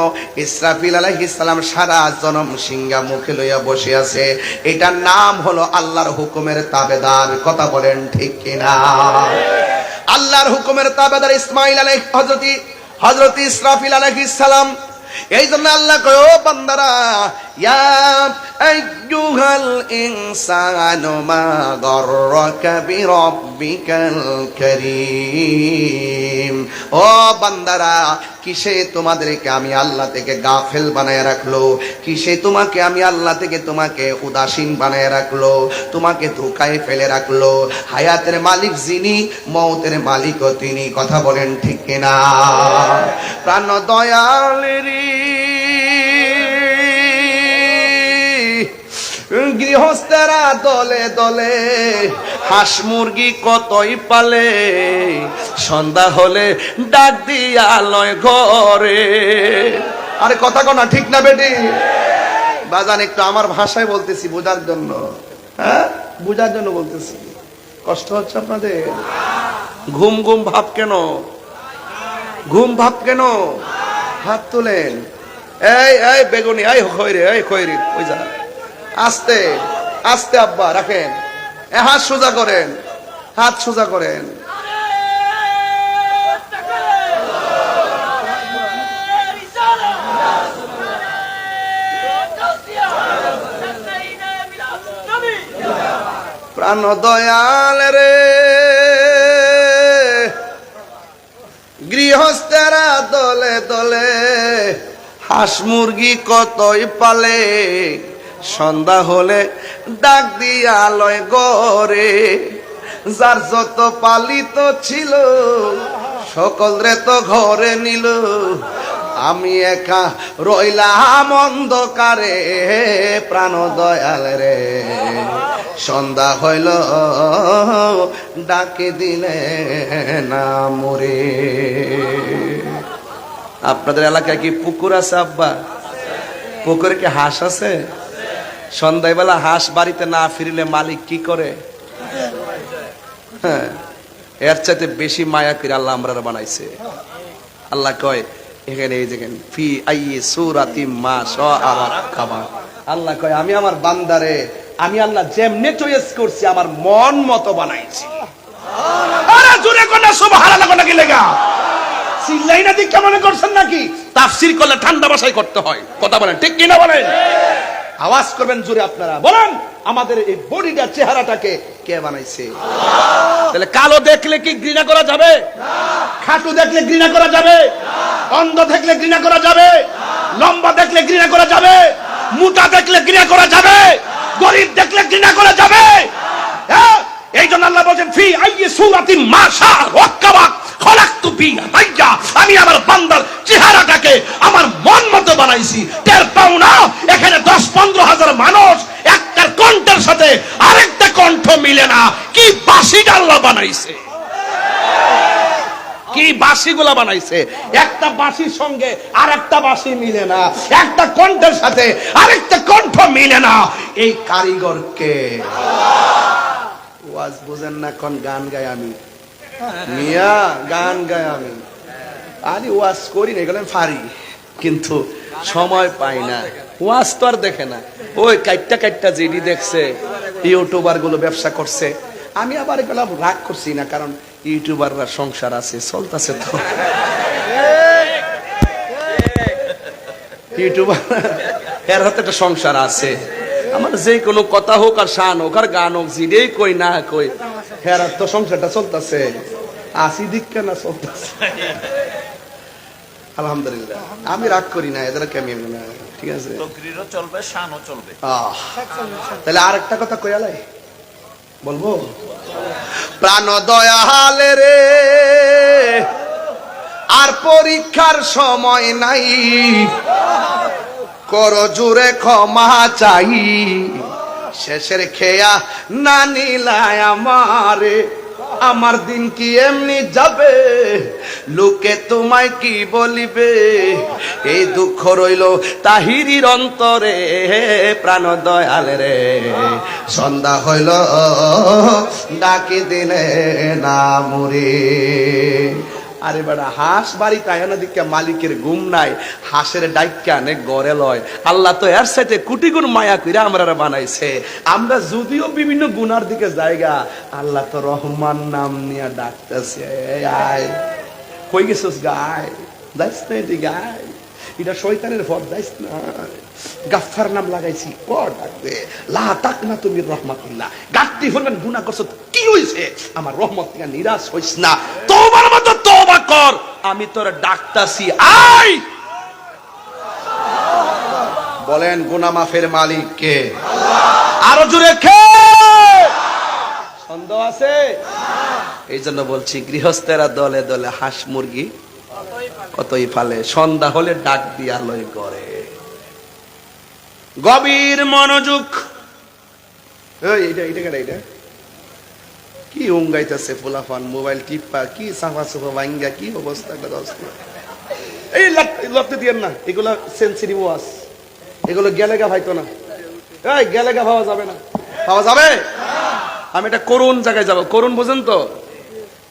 ইসরাফিল আলাইহিস সালাম সারা জনম সিংহা মুখে লইয়া বসে আছে। এটার নাম হলো আল্লাহর হুকুমের তাবেদার। কথা বলেন ঠিক কিনা? আল্লাহর হুকুমের তাবেদার ইসমাইল হযরত ইসরাফিল আলাইহিস সালাম। এই জন্য আল্লাহ কয়, ও বান্দারা, ইয়া আইয়ুহাল ইনসানু মা গাররাকা বিরাব্বিকাল কারীম। ও বান্দারা, কিসে তোমাদেরকে আমি আল্লাহ থেকে গাফেল বানায় রাখলো, কিসে তোমাকে আমি আল্লাহ থেকে তোমাকে উদাসীন বানায় রাখলো, তোমাকে ধোঁকায় ফেলে রাখলো। হায়াতের মালিক যিনি, মওতের মালিকও তিনি। কথা বলেন ঠিক কিনা? প্রাণ দয়ালেরি গৃহস্থেরা দলে দলে হাঁস মুরগি কতই পালে, সন্ধ্যা হলে ডাক দিয়া লয় ঘরে। আরে কথা কনা ঠিক না বেটি? বাজান একটু আমার ভাষায় বলতেছি বোঝার জন্য, হ্যাঁ বোঝার জন্য বলতেছি। কষ্ট হচ্ছে আপনাদের? ঘুম ঘুম ভাব কেন? ঘুম ভাব কেন? হাত তোলেন। এই এই বেগুনি, এই খৈরে, এই খৈরি, ওই যা। আস্তে আস্তে আব্বা রাখেন, হাত সোজা করেন, হাত সোজা করেন। প্রাণ দয়াল রে, গৃহস্থেরা দলে দলে হাঁস মুরগি কতই পালে, সন্ধ্যা হলে ডাক দিয়া লয় গরে, যার যত পালিত ছিল সকলরে তো ঘরে নিল, আমি একা রইলাম অন্ধকারে। প্রাণ দয়াল রে, সন্ধ্যা হইল ডাকে দিলে না মরে। আপনাদের এলাকায় কি পুকুর আছে আব্বা? পুকুরে কি হাঁস আছে? সন্ধ্যায় বেলা হাঁস বাড়িতে না ফিরলে মালিক কি করে? হ্যাঁ, এর চাইতে বেশি মায়া করে আল্লাহ আমরা বানাইছে। আল্লাহ কয় এখানে, এই দেখেন, ফি আইয়ি সূরাতিম মা শাআ রাক্কাবা। আল্লাহ কয় আমি আমার বান্দারে, আমি আল্লাহ যেমনে চয়েস করছি আমার মন মতো বানাইছি। আরে জোরে কোনা সুবহানাল্লাহ কোনা কি লাগা চিল্লাই না দিক কেমন করছেন নাকি? তাফসীর করলে ঠান্ডা ভাষায় করতে হয়, কথা বলেন ঠিক কি না বলেন? আওয়াজ করবেন জোরে আপনারা, বলেন আমাদের এই বডিটা চেহারাটাকে কে বানাইছে? তাহলে কালো দেখলে কি ঘৃণা করা যাবে? খাটু দেখলে ঘৃণা করা যাবে? অন্ধ দেখলে ঘৃণা করা যাবে? লম্বা দেখলে ঘৃণা করা যাবে? মোটা দেখলে ঘৃণা করা যাবে? গরিব দেখলে ঘৃণা করা যাবে? এই জন্য আল্লাহ বলেন ফি আইয়ি সূরাতিন মা শাআ রাক্কাবা খলাকতু বিয়া, আমি আমার বান্দার চেহারাটাকে আমার মন মতো বানাইছি। টের পাও না এখানে 10-15 হাজার মানুষ, একটা কণ্ঠের সাথে আরেকটা কণ্ঠ মিলে না। কি বাঁশিটা আল্লাহ বানাইছে, কি বাঁশিগুলা বানাইছে, একটা বাঁশির সঙ্গে আরেকটা বাঁশি মিলে না, একটা কণ্ঠের সাথে আরেকটা কণ্ঠ মিলে না। এই কারিগরকে ওয়াজ বুঝেন না, কোন গান গাই আমি মিয়া, গান গাই আমি, আরে ওয়াজ করি না, এগুলো পারি কিন্তু সময় পাই না। ওয়াজ তো আর দেখে না, ওই কাইটটা কাইটটা যেডি দেখছে ইউটিউবার গুলো ব্যবসা করছে, আমি আবার এগুলো রাগ করছি না, কারণ ইউটিউবাররা সংসার আছে, চলতেছে তো। ইউটিউবার এর হাতে একটা সংসার আছে। আমার যে কোনো কথা হোক আর শান হোক আর গান হোক, যেটাই কই না কই, হের তো সংসারটা চলতেছে, আসি দিক কেন চলতেছে। আলহামদুলিল্লাহ, আমি রাগ করি না, এদের কেমন না, ঠিক আছে, চলবে, শানও চলবে। তাহলে আর একটা কথা কইয়ালাই বলবো, প্রাণ দয়াল রে, আর পরীক্ষার সময় নাই, কর জুড়ে ক্ষমা চাই, শেষের খেয়া না নিলায় আমারে, আমার দিন কি এমনি যাবে, লোকে তোমায় কি বলিবে, এই দুঃখ রইল তাহিরির অন্তরে। প্রাণ দয়াল রে, সন্ধ্যা হইল ডাকি দিলে না মরে। আরে বেটা, হাঁস বাড়ি তাইনা দিকে মালিকের ঘুম নাই, হাঁসের ডাইকা নে গড়ে লয়। আল্লাহ তো এর সাথে কোটি গুণ মায়া কইরা আমরা বানাইছে। আমরা যদিও বিভিন্ন গুনার দিকে জায়গা, আল্লাহ তো রহমান নাম নিয়ে ডাকতেছে, আয় কই গেছিস গায়, যাইস না এদিকে আয়, এটা শয়তানের ফল, যাইস না, গাফফার নাম লাগাইছি, কর ডাকবে, লা তাক না তুমি রহমাতুল্লাহ, গাত্তি হলেন গুনাহ করছ, কি হইছে, আমার রহমত থেকে নিরাশ হইস না, তওবার মতো তওবা কর, আমি তোরে ডাকতাছি, আয়। বলেন গুনাহ মাফের মালিক কে? আল্লাহ। আরো জোরে কে? সন্দেহ আছে? এই জন্য বলছি, গৃহস্থেরা দলে দলে হাঁস মুরগি কতই পালে, সন্ধ্যা হলে ডাক দিয়া লয় করে। গভীর মনোযোগ। এটা কি উঙ্গাইতেছে ফুলাফান, মোবাইল টিপা, কি সাফা সুফা ভাঙ্গা, কি অবস্থা, এই লড়তে দিয়েন না, এগুলো সেন্সিটিভ ওয়াজ, এগুলো গেলেগা ভাইতো না, এই গেলেগা পাওয়া যাবে না, পাওয়া যাবে। আমি এটা করুণ জায়গায় যাবো, করুণ বোঝেন তো,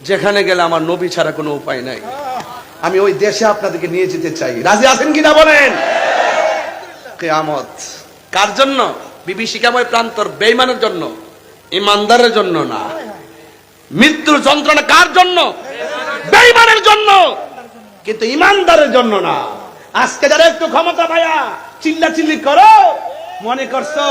যেখানে গেলে আমার নবী ছাড়া কোনো উপায় নাই, আমি ওই দেশে আপনাদেরকে নিয়ে যেতে চাই, রাজি আছেন কিনা বলেন? কিয়ামত কার জন্য? বিভীষিকাময় প্রান্তর বেঈমানের জন্য, ইমানদারের জন্য না। মৃত্যুর যন্ত্রণা কার জন্য? বেঈমানের জন্য, কিন্তু ইমানদারের জন্য না। আজকে যারা একটু ক্ষমতা পায়া চিল্লাচিল্লি করো, মনে করছো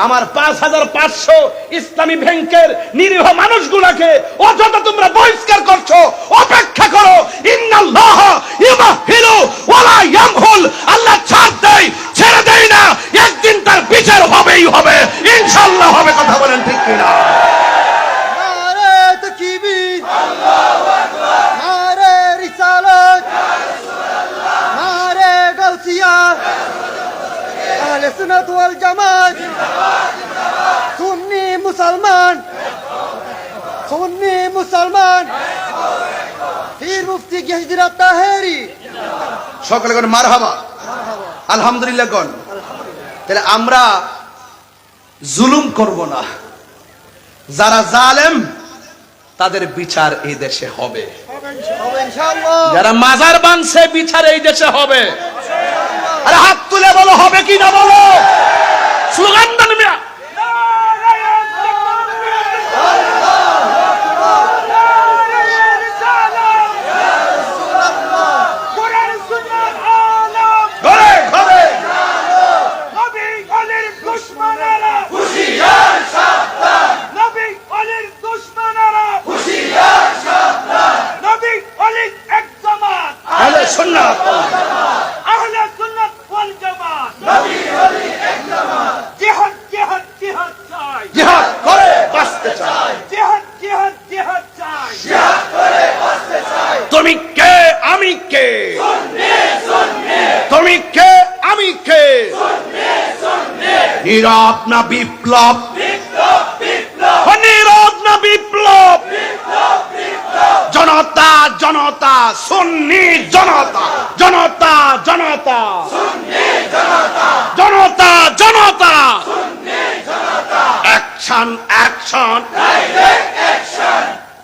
আমার ৫৫০০ ইসলামী ব্যাংকের নিরীহ মানুষগুলাকে অযথা তোমরা বহিষ্কার করছো। অপেক্ষা করো, ইন্নাল্লাহ ইউমাহিলু ওয়ালা ইয়ামহুল, আল্লাহ ছাড় দেয়, ছেড়ে দেয় না। একদিন তার বিচার হবেই হবে, ইনশাআল্লাহ হবে। কথা বলেন ঠিক কিনা? নারে তাকবীর, আল্লাহু আকবার, নারে রিসালাত, নারে গাউসিয়া, আহলে সুন্নাত ওয়াল জামাত, সুন্নি মুসলমান, সুন্নি মুসলমান, পীর মুফতি গিয়াসউদ্দিন তাহেরি। সকলে কোন মারহাবা, আলহামদুলিল্লাহ কোন। তাহলে আমরা জুলুম করব না। যারা জালেম তাদের বিচার এই দেশে হবে, ইনশাআল্লাহ। যারা মাজার বানছে বিচার এই দেশে হবে। আরে হাত তুলে বলো, হবে কি না বলো? স্লোগান দেন মিয়া। ঘরে ঘরে আহলে সুন্নাত জিহাদ করে বাঁচতে চাই। তুমি কে আমি কে? তুমি কে আমি কে? নীরব না বিপ্লব? নীরব না বিপ্লব? জনতা জনতা, সুন্নি জনতা, জনতা জনতা, জনতা জনতা, অ্যাকশন অ্যাকশন,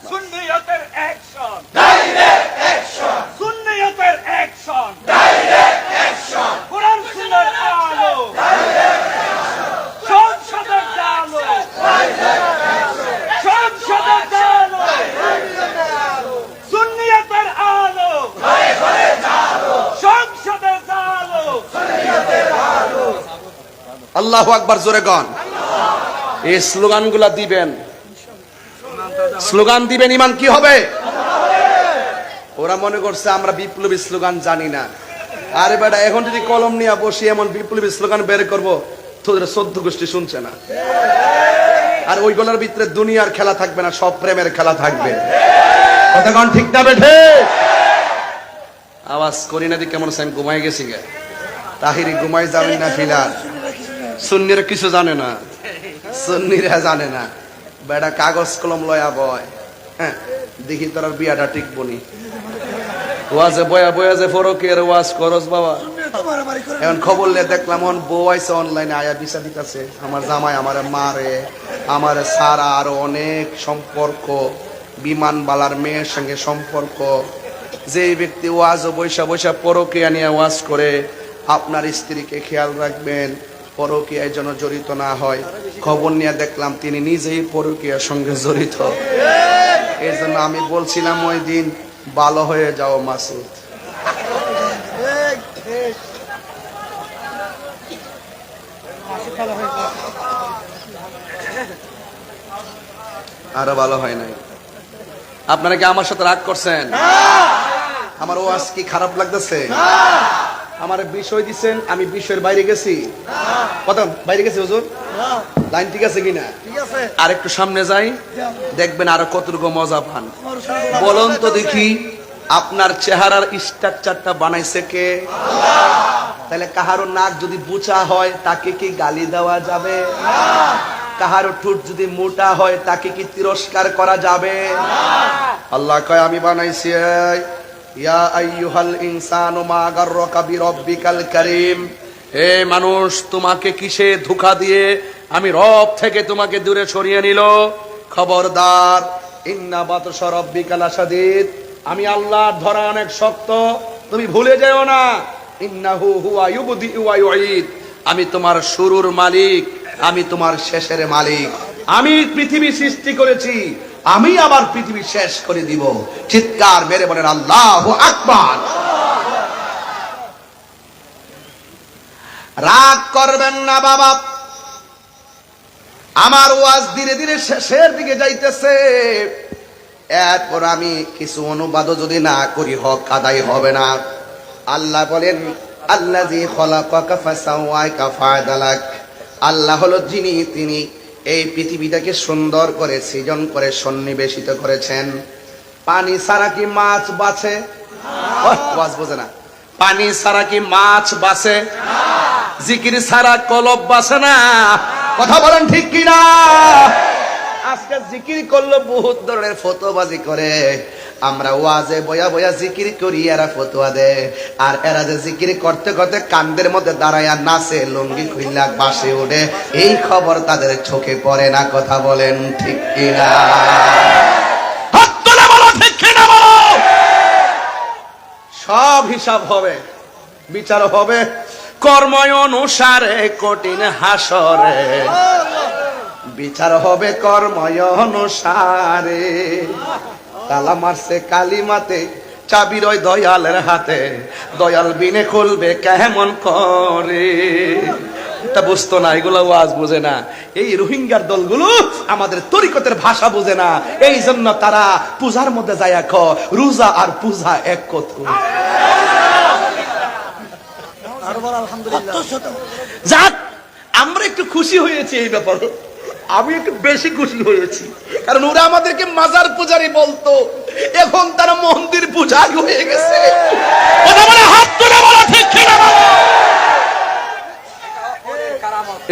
সুন্নিয়তের অ্যাকশন, ডাইরেক্ট অ্যাকশন, সুন্নিয়তের অ্যাকশন, ডাইরেক্ট অ্যাকশন, কোরআন সুন্নাহর আলো, ডাইরেক্ট অ্যাকশন, সংসদের আলো, ডাইরেক্ট অ্যাকশন, সংসদের আলো, সুন্নিয়তের আলো, ঘরে ঘরে আলো, সংসদের আলো, সুন্নিয়তের আলো। আল্লাহু আকবার, জোরে গান। এই স্লোগানগুলা দিবেন, স্লোগান দিবেন, ইমান কি হবে? ওরা মনে করছে আমরা বিপ্লবী স্লোগান জানি না। আরে বেটা, এখন যদি কলম নিয়ে বসি এমন বিপ্লবী স্লোগান বের করবো, তোদের 14 গোষ্ঠী শুনছে না। আর ওইগুলোর ভিতরে দুনিয়ার খেলা থাকবে না, সব প্রেমের খেলা থাকবে। কতক্ষণ ঠিক না বেঠে? আওয়াজ করি না দি কেমন সেন ঘুমাই গেছি গে। তাহিরি ঘুমাই যাবেন না ফিলার। সুন্নিরা কিছু জানে না, সুন্নিরা জানে না। বেটা কাগজ কলম লয়া বয়, হ্যাঁ দেখি তোর বিয়াটা টিকবো নি। ওয়াজে বয়া বয়া যে ফরকের ওয়াজ করস বাবা। এখন খবর লে দেখলাম অন বউ আইছে অনলাইনে, আয়া বিচা দিতেছে আমার জামাই আমারে মারে, আমারে সারা, আরো অনেক সম্পর্ক, বিমানবালার মেয়ের সঙ্গে সম্পর্ক। যে ব্যক্তি ওয়াজ বৈশা বৈশা পরকীয়া নিয়ে ওয়াজ করে, আপনার স্ত্রীকে খেয়াল রাখবেন, পরকীয়ায় যেন জড়িত না হয়। খবর নিয়ে দেখলাম তিনি নিজেই পরকীয়ার সঙ্গে জড়িত। এই জন্য আমি বলছিলাম ওই দিন, ভালো হয়ে যাও মাসুদ। আরো ভালো হয় নাই। আপনারা কি আমার সাথে রাগ করছেন? আমার ওয়াজ কি খারাপ লাগতেছে? আমার বিষয় দিচ্ছেন, আমি বিষয়ের বাইরে গেছি? কত বাইরে গেছি হুজুর? লাইন ঠিক আছে কিনা? আর একটু সামনে যাই, দেখবেন আরো কতটুকু মজা পান। বলুন তো দেখি, আপনার চেহারার স্ট্রাকচারটা বানাইছে কে? তাহলে কাহারো নাক যদি বুচা হয় তাকে কি গালি দেওয়া যাবে? কাহারো ঠোঁট যদি মোটা হয় তাকে কি তিরস্কার করা যাবে? আল্লাহ কয় আমি বানাইছি। ইয়া আইয়ুহাল ইনসানু মা গাররাকা বিরাব্বিকাল কারীম, হে মানুষ, তোমাকে কিসে ধোঁকা দিয়ে আমি রব থেকে তোমাকে দূরে সরিয়ে নিল? খবরদার, ইন্না বাতশা রাব্বিকা লাশাদীদ, আমি আল্লাহর ধরা অনেক শক্ত, তুমি ভুলে যেও না। ইন্নাহু হুয়া ইউবদি ওয়া ইউঈদ, আমি তোমার শুরুর মালিক, আমি তোমার শেষের মালিক। আমি পৃথিবী সৃষ্টি করেছি, আমি আবার পৃথিবী শেষ করে দিব। চিৎকার মেরে বলেন আল্লাহু আকবার। রাগ করবেন না বাবা, আমার ওয়াজ ধীরে ধীরে শেষের দিকে যাইতেছে। এরপর আমি কিছু অনুবাদও যদি না করি হক আদায় হবে না। আল্লাহ বলেন আল্লাযী খলাকাকা ফাসাওয়াকা ফাআদালাক, আল্লাহ হলো তিনি এই পৃথিবীটাকে সুন্দর করে সৃজন করে সন্নিবেশিত করেছেন। পানি ছাড়া কি মাছ বাঁচে? ওয়াজ বোঝে না। পানি ছাড়া কি মাছ বাঁচে? জিকির ছাড়া কলব বাঁচে না। কথা বলেন ঠিক কিনা? আজকে জিকির করলো বহুত ধরনের ফতোয়াবাজি করে, আমরা ওয়াজে বয়া বয়া জিকির করি, এরা ফতোয়া দেয়। আর এরা যে জিকির করতে করতে কান্দের মধ্যে দাঁড়ায়া নাচে, লুঙ্গি খুইলা বাসে ওঠে, এই খবর তাদের চোখে পড়ে না। কথা বলেন ঠিক কিনা? হাত তুলে বলো ঠিক কিনা বলো। সব হিসাব হবে, বিচার হবে কর্ম অনুসারে কঠিন হাসরে, বিচার হবে কর্ম অনুসারে। তালা মারছে কালিমাতে, চাবি রয় দয়ালের হাতে, দয়াল বিনে খুলবে কেমন করে। এটা বুঝতো না, এগুলো ওয়াজ বুঝে না। এই রোহিঙ্গার দলগুলো আমাদের তরিকতের ভাষা বুঝে না, এই জন্য তারা পূজার মধ্যে যায় রোজা আর পূজা এক কথা। যাক, আমরা একটু খুশি হয়েছি এই ব্যাপারে, আমি একটু বেশি খুশি হয়েছি, কারণ ওরা আমাদেরকে মাজার পূজারি বলতো, এখন তারা মন্দির পূজারি হয়ে গেছে। হাত তুলে বলো ঠিক কিনা বলো।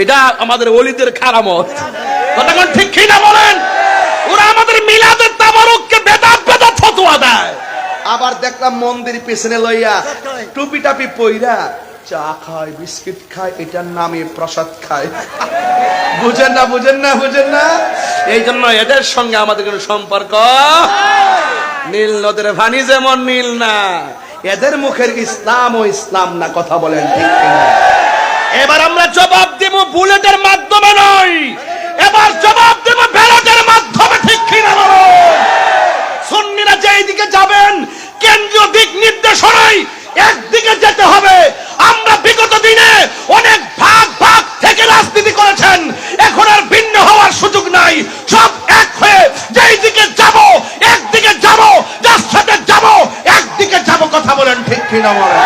এটা আমাদের ওলিদের কারামত। কথা কোন ঠিক কিনা বলেন? ওরা আমাদের মিলাদের তাবারুককে বেদাত বেদাত ফতোয়া দেয়। আবার দেখলাম মন্দির পেছনে লইয়া টুপি টাপি পইরা চা খায়, বিস্কিট খায়, এটার নামে প্রসাদ খায়। বুঝেন না, বুঝেন না, বুঝেন না। এই জন্য এদের সঙ্গে আমাদের কোনো সম্পর্ক। নীল নদের পানি যেমন নীল না, এদের মুখের ইসলাম ও ইসলাম না। কথা বলেন ঠিক কিনা? এবার আমরা জবাব দেব বুলেটের মাধ্যমে নয়, এবার জবাব দেব ব্যালটের মাধ্যমে। ঠিক কিনা বলো? সুন্নিরা যেই দিকে যাবেন, কেন্দ্রীয় দিক নির্দেশনায় একদিকে যেতে হবে। আমরা বিগত দিনে অনেক ভাগ ভাগ থেকে রাজনীতি করেছেন, এখন আর ভিন্ন হওয়ার সুযোগ নাই। সব এক হয়ে যেই দিকে যাব, একদিকে যাব, যার সাথে যাব একদিকে যাব। কথা বলেন ঠিক কিনা বলেন?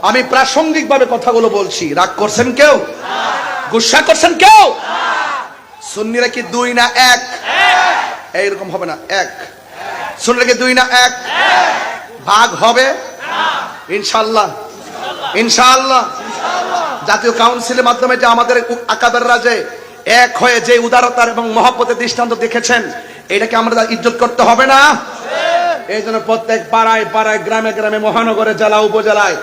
আমি প্রাসঙ্গিক ভাবে কথাগুলো বলছি, রাগ করছেন কেউ? গুসা করছেন কেউ? সুন্নিরা কি দুই না এক? এইরকম হবে না, এক। সুন্নিরা কি দুই না এক? ভাগ হবে ইনশাআল্লাহ, ইনশাআল্লাহ। জাতীয় কাউন্সিলের মাধ্যমে যে আমাদের আকাবেররা যে এক হয়ে যে উদারতার এবং মহব্বতের দৃষ্টান্ত দেখেছেন, এটাকে আমরা ইজ্জত করতে হবে না? এই জন্য প্রত্যেক পাড়ায় পাড়ায়, গ্রামে গ্রামে, মহানগরে, জেলা উপজেলায়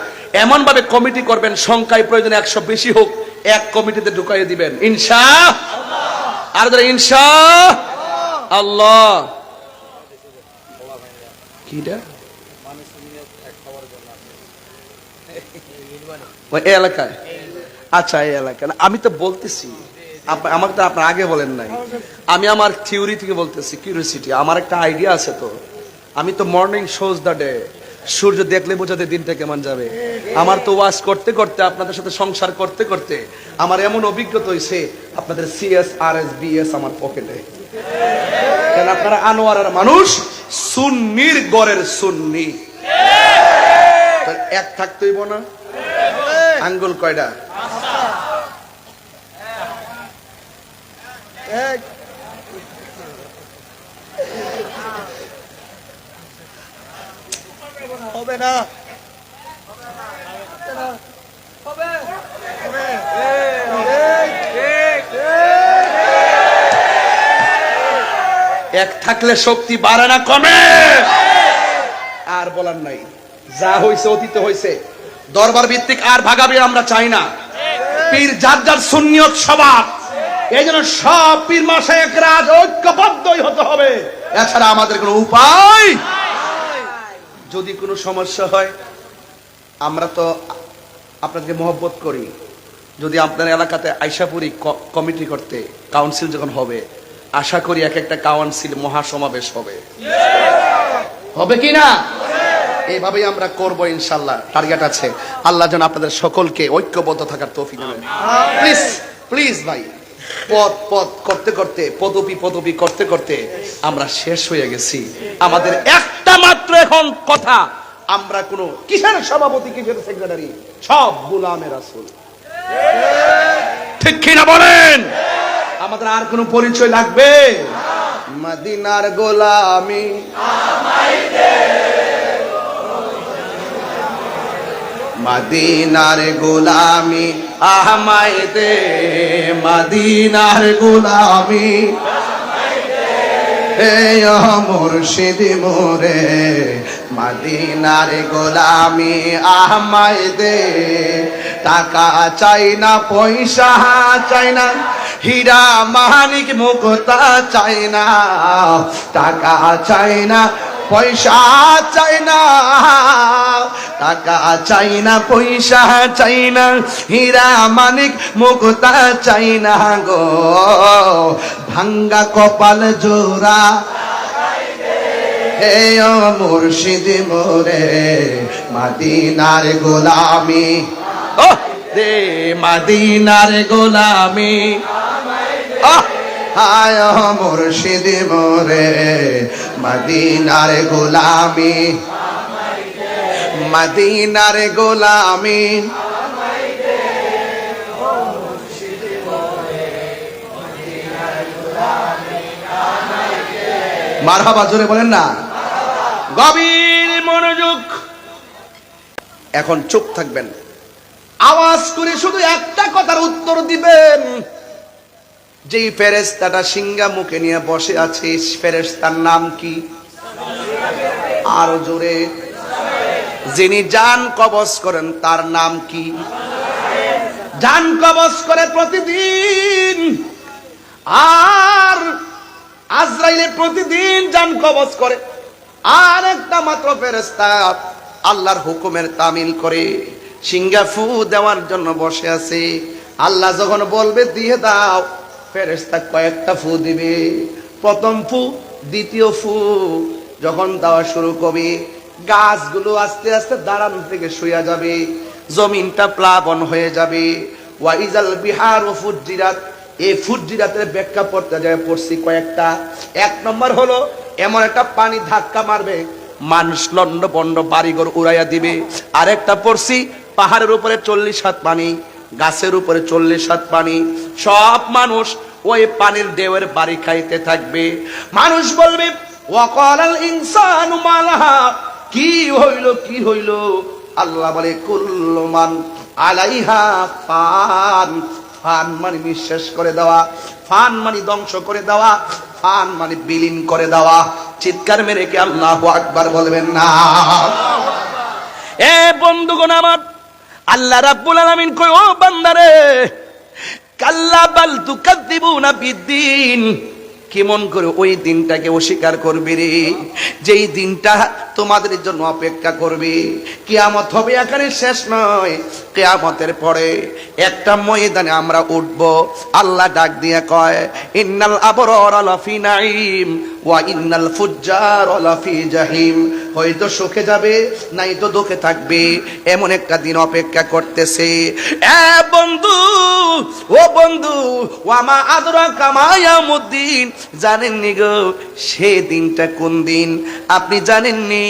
এমন ভাবে কমিটি করবেন, সংখ্যায় প্রয়োজনে 100 বেশি হোক, এক কমিটিতে ঢুকাইয়ে দিবেন ইনশাআল্লাহ। আর ইনশাআল্লাহ। কিটা ওই এলাকায়? আচ্ছা, এই এলাকায় আমি তো বলতেছি, আমাকে তো আপনার আগে বলেন নাই। আমি আমার থিওরি থেকে বলতেছি, কিউরিওসিটি, আমার একটা আইডিয়া আছে। তো আমি তো মর্নিং শোজ দ্য ডে, সূর্য দেখলে বোঝাতে দিনটা কেমন যাবে। আমার তো ওয়াজ করতে করতে, আপনাদের সাথে সংসার করতে করতে আমার এমন অভিজ্ঞতা হয়েছে, আপনাদের সিএস আর এস বিএস আমার পকেটে। কেন? আপনারা আনোয়ারের মানুষ, সুন্নির গড়ের সুন্নি। এক থাকতেই না। আঙ্গুল কয়টা? হবে না। এক থাকলে শক্তি বাড়ে না কমে? আর বলার নাই, যা হয়েছে অতীতে হয়েছে। দরবার ভিত্তিক আর ভাগাভাগি আমরা চাই না। পীর যার যার সুন্নিয়ত স্বভাব, এই জন্য সব পীর মাশায়েখরা আজ ঐক্যবদ্ধই হতে হবে, এছাড়া আমাদের কোনো উপায়। যদি কোনো সমস্যা হয়, আমরা তো আপনাদেরকে মহব্বত করি, যদি আপনার এলাকাতে আইসাপুরি কমিটি করতে কাউন্সিল যখন হবে, আশা করি এক একটা কাউন্সিল মহাসমাবেশ হবে, হবে কি না? এইভাবেই আমরা করব ইনশাআল্লাহ, টার্গেট আছে। আল্লাহ যেন আপনাদের সকলকে ঐক্যবদ্ধ থাকার তৌফিক দেন। প্লিজ প্লিজ ভাই, পদ করতে করতে, পদবি করতে করতে আমরা শেষ হয়ে গেছি। আমাদের একটা মাত্র এখন কথা, আমরা কোন কিসের সভাপতি, কিসের সেক্রেটারি, সব গোলামে রাসূল, ঠিক কিনা বলেন? আমাদের আর কোন পরিচয় লাগবে? মদিনার গোলামি মদিনার গোলামি আমায় দে, মদিনার গোলামি হে মুর্শিদ মোরে, মদিনার গোলামি আমায় দে। টাকা চাই না, পয়সা চাই না, হীরা মানিক মুক্তা চাই না, টাকা চাই না, পয়সা চাই না, টাকা চাই না, পয়সা চাই না, হীরা মানিক মুক্তা চাই না গো, ভাঙ্গা কপাল জোড়া হে মুর্শিদ মোরে, মদিনার গোলামি দে, মদিনার গোলামি হায় মুর্শিদ মোরে, মদিনার গোলামি, মদিনার গোলামি। মারহাবা, জোরে বলেন না। গভীর মনোযোগ, এখন চুপ থাকবেন, আওয়াজ করে শুধু একটা কথার উত্তর দিবেন। যেই ফেরেশতাটা সিংহা মুখে নিয়ে বসে আছে, ফেরেশতার নাম কি? আর জোরে। যিনি জান কবজ করেন তার নাম কি? জান কবজ করে প্রতিদিন, আর আজরাইলে প্রতিদিন জান কবজ করে। আর একটা মাত্র ফেরেশতা আল্লাহর হুকুমের তামিল করে সিংহা ফু দেওয়ার জন্য বসে আছে। আল্লাহ যখন বলবে দিয়ে দাও, ফেরেশতা কয়েকটা ফু দিবে। প্রথম ফু, দ্বিতীয় ফু যখন দেওয়া শুরু করবে, গাছগুলো আস্তে আস্তে দাঁড়ানো থেকে শুয়ে যাবে, জমিনটা প্লাবন হয়ে যাবে। ওয়াইজাল বিহারু ফুজ্জিরাত, এই ফুজ্জিরাতের ব্যাখ্যা পড়তে যায় পড়ছি কয়েকটা। এক নম্বর হলো এমন একটা পানি ধাক্কা মারবে, মানুষ লন্ড বন্ড বাড়িঘর উড়াইয়া দিবে। আরেকটা পড়ছি পাহাড়ের উপরে 40 হাত পানি, গাছের উপরে 40 হাত পানি, সব মানুষ ওই পানির ঢেউয়ের বাড়ি খাইতে থাকবে। মানুষ বলবে ওয়াকালাল ইনসানু মালাহা, কি হইল কি হইল? আল্লাহ বলে কুল্লু মান আলাইহা ফান। ফান মানে নিঃশেষ করে দেওয়া, ফান মানে ধ্বংস করে দেওয়া, ফান মানে বিলীন করে দেওয়া। চিৎকার মেরে কি আল্লাহু আকবার বলবেন না? এ বন্ধুগণ আমার, আল্লাহ রাব্বুল আলামিন কই ও বান্দারে, কাল্লা বাল তুকাদ্দিবুনা বিদ্দিন, কেমন করে ওই দিনটাকে অস্বীকার করবে রে, যেই দিনটা তোমাদের জন্য অপেক্ষা করবে। কিয়ামত হবে এখানে শেষ নয়, কিয়ামতের পরে একটা ময়দানে আমরা উঠব। আল্লাহ ডাক দিয়ে কয় ইন্নাল আবরারা লাফি নাঈম ওয়া ইন্নাল ফুজ্জারা লাফি জাহিম। হয়তো সুখে যাবে, নাই তো দুঃখে থাকবে, এমন একটা দিন অপেক্ষা করতেছে। এ বন্ধু, ও বন্ধু, ওয়ামা আদরাকা মা ইয়াউমুদ্দিন, জানেননি গো সেই দিনটা কোন দিন? আপনি জানেননি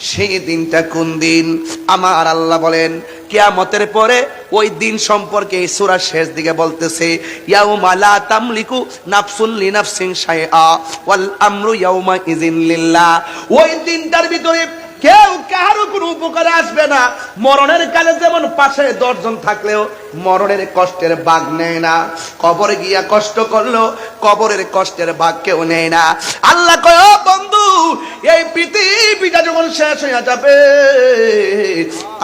সেই দিনটা কোন দিন? আমার আল্লাহ বলেন কিয়ামতের পরে ওই দিন সম্পর্কে এই সূরার শেষ দিকে বলতেছে ইয়াউমা লা তামলিকু নাফসুন লিনাফসিন শাইআ ওয়াল আমরু ইয়াউমা ইযিন লিল্লাহ। ওই দিনটার ভিতরে কেউ কারো কোনো উপকারে আসবে না। মরণের কালে যেমন পাশে 10 জন থাকলেও মরণের কষ্টের ভাগ নেয় না, কবরে গিয়া কষ্ট করলো কবরের কষ্টের ভাগ কেউ নেয় না। আল্লাহ কয় ও বন্ধু, এই পৃথিবীটা যখন শেষ হয়ে যাবে,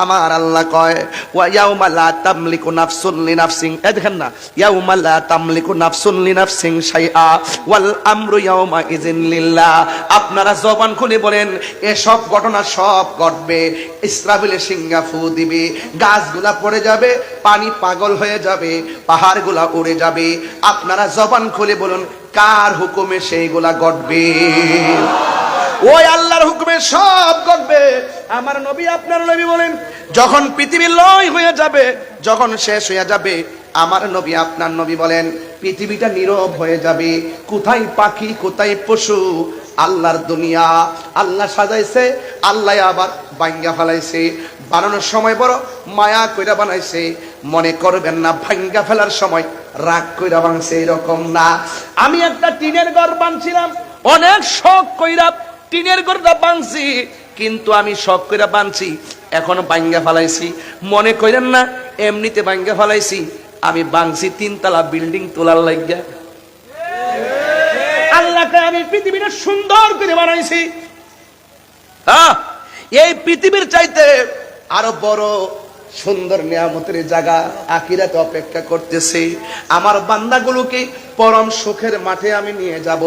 আমার আল্লাহ কয় ওয়া ইয়াউমা লা তামলিকু নাফসুন লিনাফসিন, এই দেখেন না, ইয়াউমা লা তামলিকু নাফসুন লিনাফসিন শাইআ ওয়াল আমরু ইয়াউমা ইযিন লিল্লাহ। আপনারা জবান খুলে বলেন, এসব ঘটনা সব ঘটবে। ইসরাফিল সিংহা ফু দিবে, গাছগুলা পড়ে যাবে, পানি পাগল হয়ে যাবে, পাহাড়গুলা উড়ে যাবে। আপনারা জবান খুলে বলুন, কার হুকুমে সেইগুলা ঘটবে? ওই আল্লাহর হুকুমে সব ঘটবে। আমার নবী আপনার নবী বলেন, যখন পৃথিবী লয় হয়ে যাবে, যখন শেষ হয়ে যাবে, আমার নবী আপনার নবী বলেন পৃথিবীটা নীরব হয়ে যাবে। কোথায় পাখি, কোথায় পশু? আল্লাহর দুনিয়া আল্লাহ সাজাইছে, আল্লাহ আবার ভাঙ্গা ফেলাইছে। বানানোর সময় বড় মায়া কইরা বানাইছে, মনে করবেন না ভাঙ্গা ফেলার সময় রাগ কইরা বানছে, এরকম না। আমি একটা টিনের ঘর বানছিলাম, অনেক শখ কইরা টিনের ঘরটা বানছি, কিন্তু আমি শখ কইরা বানছি, এখন ভাঙ্গা ফেলাইছি। মনে করেন না এমনিতে ভাঙ্গা ফেলাইছি, আমি বানছি 3 তলা বিল্ডিং তোলার লাগিয়া। আল্লাহকে আমি পৃথিবীটা সুন্দর করে বানাইছি। এই পৃথিবীর চাইতে আরো বড় সুন্দর নিয়ামতের জায়গা আখিরাতে অপেক্ষা করতেছে। আমার বান্দাগুলোকে পরম সুখের মাঠে আমি নিয়ে যাব,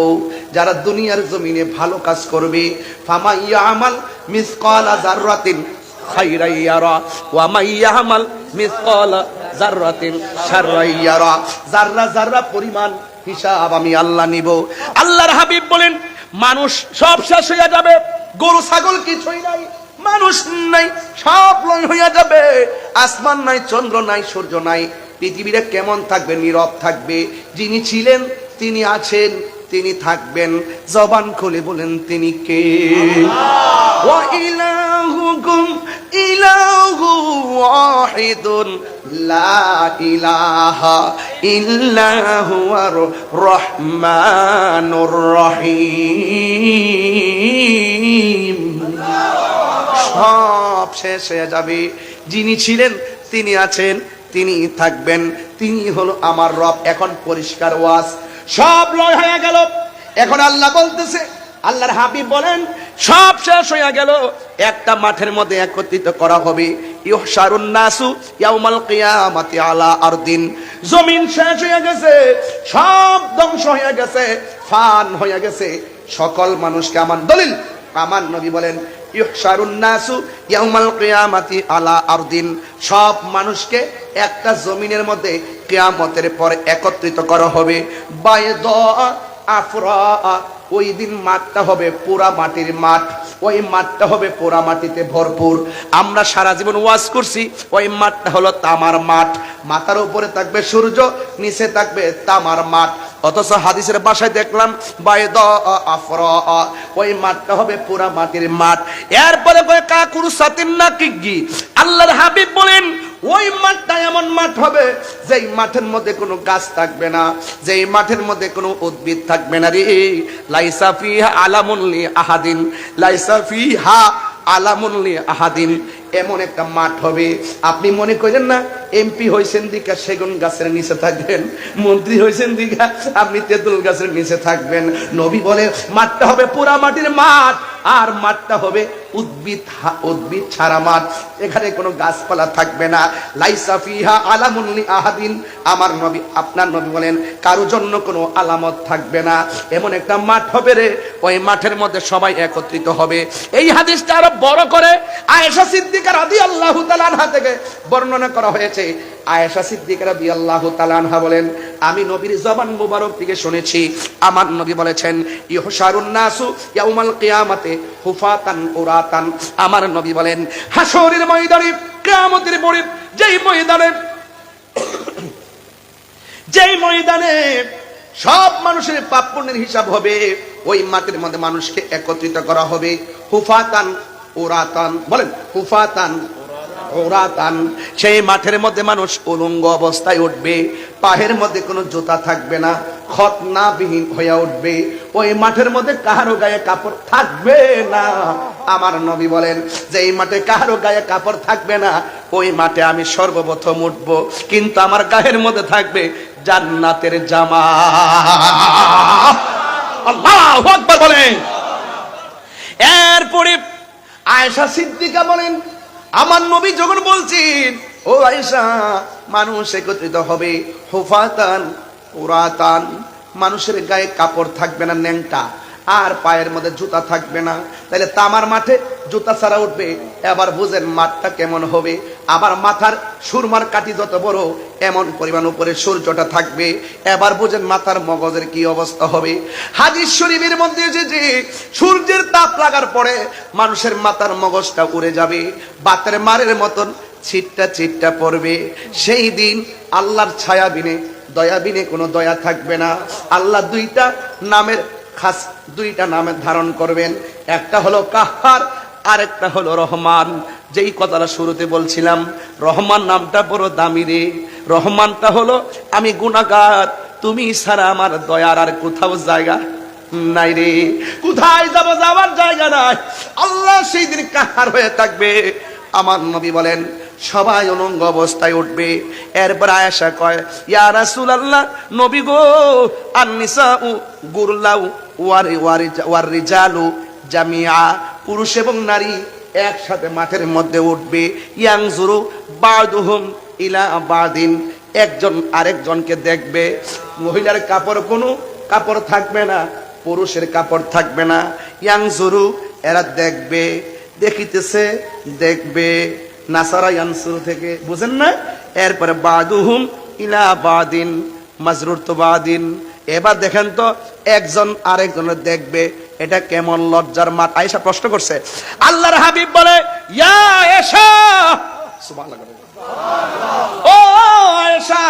যারা দুনিয়ার জমিনে ভালো কাজ করবে। ফামা ইয়ামাল মিসকালা যাররাতিন খাইরান ইয়ারা ওয়া মা ইয়ামাল মিসকালা যাররাতিন শাররান ইয়ারা। যাররা যাররা পরিমাণ হিসাব আমি আল্লাহ নিব। আল্লাহর হাবিব বলেন, মানুষ সব শেষ হয়ে যাবে, গরু ছাগল কিছুই নাই, মানুষ নাই, সব লয় হইয়া যাবে। আসমান নাই, চন্দ্র নাই, সূর্য নাই। পৃথিবীটা কেমন থাকবে? নীরব থাকবে। যিনি ছিলেন, তিনি আছেন, তিনি থাকবেন। জবান খুলে বলেন, তিনি কে? ওয়া ইলাহুকুম ইলাহু ওয়াহিদুন লা ইলাহা ইল্লা হুয়ার রহমানুর রহিম। সব শেষ হয়ে যাবে। যিনি ছিলেন, তিনি আছেন, তিনি থাকবেন, তিনি হলো আমার রব। এখন পরিষ্কার ওয়াজ, সব লয় হয়ে গেল। এখন আল্লাহ বলতেছে, আল্লাহর হাবিব বলেন, সব শেষ হয়ে গেল, একটা মাঠের মধ্যে একত্রিত করা হবে। ইহশারুন নাসু ইয়াউমাল কিয়ামাতি আলা আরদিন। জমিন শেষ হয়ে গেছে, সব ধ্বংস হয়ে গেছে, ফান হয়ে গেছে। সকল মানুষকে আমার দলিল, আমার নবী বলেন, ইহশারুন নাসু ইয়াউমাল কিয়ামাতি আলা আরদিন। সব মানুষকে একটা জমিনের মধ্যে কিয়ামতের পর একত্রিত করা হবে। বাইদা আফরা, ওই দিন মাঠটা হবে পুরা মাটির মাঠ। ওই মাঠটা হবে পোড়া মাটিতে ভরপুর। আমরা সারা জীবন ওয়াজ করছি, ওই মাঠটা হলো তামার মাঠ। মাথার উপরে থাকবে সূর্য, নিচে থাকবে তামার মাঠ। অথচ হাদিসের ভাষায় দেখলাম বাইদা আফরা, ওই মাঠটা হবে পুরা মাটির মাঠ। এরপরে কয় কাকুর সাতিন নাকিগি। আল্লাহর হাবিব বলেন, ওই মাঠটা এমন মাঠ হবে যেই মাঠের মধ্যে কোনো গাছ থাকবে না, যেই মাঠের মধ্যে কোনো উদ্ভিদ থাকবে না রে। লাইসা ফিহা আলামুন লি আহাদিন, লাইসা ফিহা আলামুন লি আহাদিন। এমন একটা মাঠ হবে, আপনি মনে করেন না এমপি হয়েছেন দিকা সেগুন গাছের নিচে থাকবেন, মন্ত্রী হয়েছেন দিকা আপনি তেঁতুল গাছের নিচে থাকবেন। নবী বলে মাঠটা হবে পুরা মাটির মাঠ, আর মাঠটা হবে উদ্ভিদ ছাড়া মাঠ, এখানে কোনো গাছপালা থাকবে না। লাইসা ফিহা আলামুন লি আহাদিন। আমার নবী আপনার নবী বলেন, কারোর জন্য কোনো আলামত থাকবে না। এমন একটা মাঠ হবে রে, ওই মাঠের মধ্যে সবাই একত্রিত হবে। এই হাদিসটা আরো বড় করে আয়েশা সিদ্দিকা রাদিয়াল্লাহু তাআলা আনহা থেকে বর্ণনা করা হয়েছে। আয়েশা সিদ্দিকা রাদিয়াল্লাহু তাআলা আনহা বলেন, আমি নবীর জবান মুবারক থেকে শুনেছি, আমার নবী বলেছেন, ইহশারুন নাসু ইয়াউমাল কিয়ামাতে হুফাতান উরাতান। আমার নবী বলেন, হাশরের ময়দানে, কিয়ামতের পরে যেই ময়দানে সব মানুষের পাপ পুণ্যের হিসাব হবে, ওই মাঠের মধ্যে মানুষকে একত্রিত করা হবে। হুফাতান উরাতান, বলেন হুফাতান উরাতান। সেই মাঠের মধ্যে মানুষ উলঙ্গ অবস্থায় উঠবে, পায়ের মধ্যে কোনো জুতা থাকবে না, খতনাবিহীন হয়ে উঠবে। ওই মাঠের মধ্যে কাহারো গায়ে কাপড় থাকবে না। আমার নবী বলেন যে এই মাঠে কাহারো গায়ে কাপড় থাকবে না, ওই মাঠে আমি সর্বপ্রথম উঠব, কিন্তু আমার গায়ের মধ্যে থাকবে জান্নাতের জামা। আল্লাহু আকবার বলেন। এরপরে আয়েশা সিদ্দিকা বলেন, আমার নবী যখন বলছেন, ও আয়েশা, মানুষ একত্রিত হবে, হুফাতান উরাতান, মানুষের গায়ে কাপড় থাকবে না ন্যাংটা, আর পায়ের মধ্যে জুতা থাকবে না। তাহলে তামার মাঠে জুতা ছাড়া উঠবে, এবার বুঝেন মাঠটা কেমন হবে। আবার মাথার সুরমার কাঠি যত বড়, এমন পরিমাণ উপরে সূর্যটা থাকবে। এবার বুঝেন মাথার মগজের কি অবস্থা হবে। হাদিস শরীফের মধ্যে এসেছে, সূর্যের তাপ লাগার পরে মানুষের মাথার মগজটা উড়ে যাবে, বাতের মারের মতন ছিটটা ছিটটা পড়বে। সেই দিন আল্লাহর ছায়া বিনে, দয়া বিনে কোনো দয়া থাকবে না। আল্লাহ দুইটা নামের ধারণ করবেন, একটা হলো কাহ্হার, আরেকটা হলো রহমান। যেই কথাটা শুরুতে বলছিলাম, রহমান নামটা বড় দামি রে। রহমানটা হলো আমি গুনাহগার, তুমি ছাড়া আমার দয়ার আর কোথাও জায়গা নাই রে, কোথায় যাব, যাওয়ার জায়গা নাই। আল্লাহ সেই দিন কাহ্হার হয়ে থাকবে। আমার নবী বলেন সবাই উলঙ্গ অবস্থায় উঠবে। এরপর আয়েশা কয়, ইয়া রাসূলুল্লাহ, নবী গো, আন-নিসাউ গুরলাউ ওয়ার রিজালু জামিআ, পুরুষ এবং নারী একসাথে মাঠের মধ্যে উঠবে। ইয়ানজুরু বাদুহুম ইলা বাদিন, একজন আরেকজনকে দেখবে। মহিলার কোনো কাপড় থাকবে না, পুরুষের কাপড় থাকবে না। ইয়ানজুরু, এরা দেখবে, দেখিতেছে, দেখবে। নাসারা ইয়ানসুরু থেকে, বুঝেন না? এরপরে বাদুহুম ইলা বাদিন, মাজরুর তো বাদিন। এবার দেখেন তো, একজন আরেকজনের দেখবে, এটা কেমন লজ্জার মাঠ। আয়েশা প্রশ্ন করছে, আল্লাহর হাবিব বলে, ইয়া আয়েশা, সুবহানাল্লাহ, ও আয়েশা,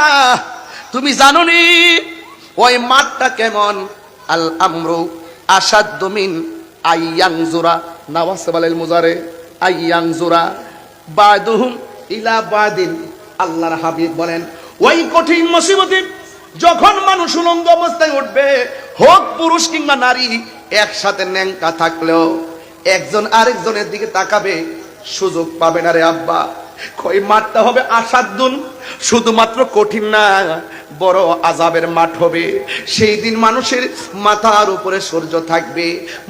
তুমি জানো নি ওই মাঠটা কেমন? আল আমরু আসাদ্দু মিন আইয়ানজুরা, নাওয়াসবাল মুজারে, আইয়ানজুরা বাদুহুম ইলা বাদিন। আল্লাহর হাবিব বলেন, ওই কঠিন মুসিবতে যখন মানুষ উলঙ্গ অবস্থায় উঠবে, হোক পুরুষ কিংবা নারী, একসাথে ন্যাংটা থাকলেও একজন আরেকজনের দিকে তাকাবে, সুযোগ পাবে না রে আব্বা। কই মাঠটা হবে আসাদ্দুন, শুধুমাত্র কঠিন না, বড় আযাবের মাঠ হবে। সেই দিন মানুষের মাথার উপরে সূর্য থাকবে,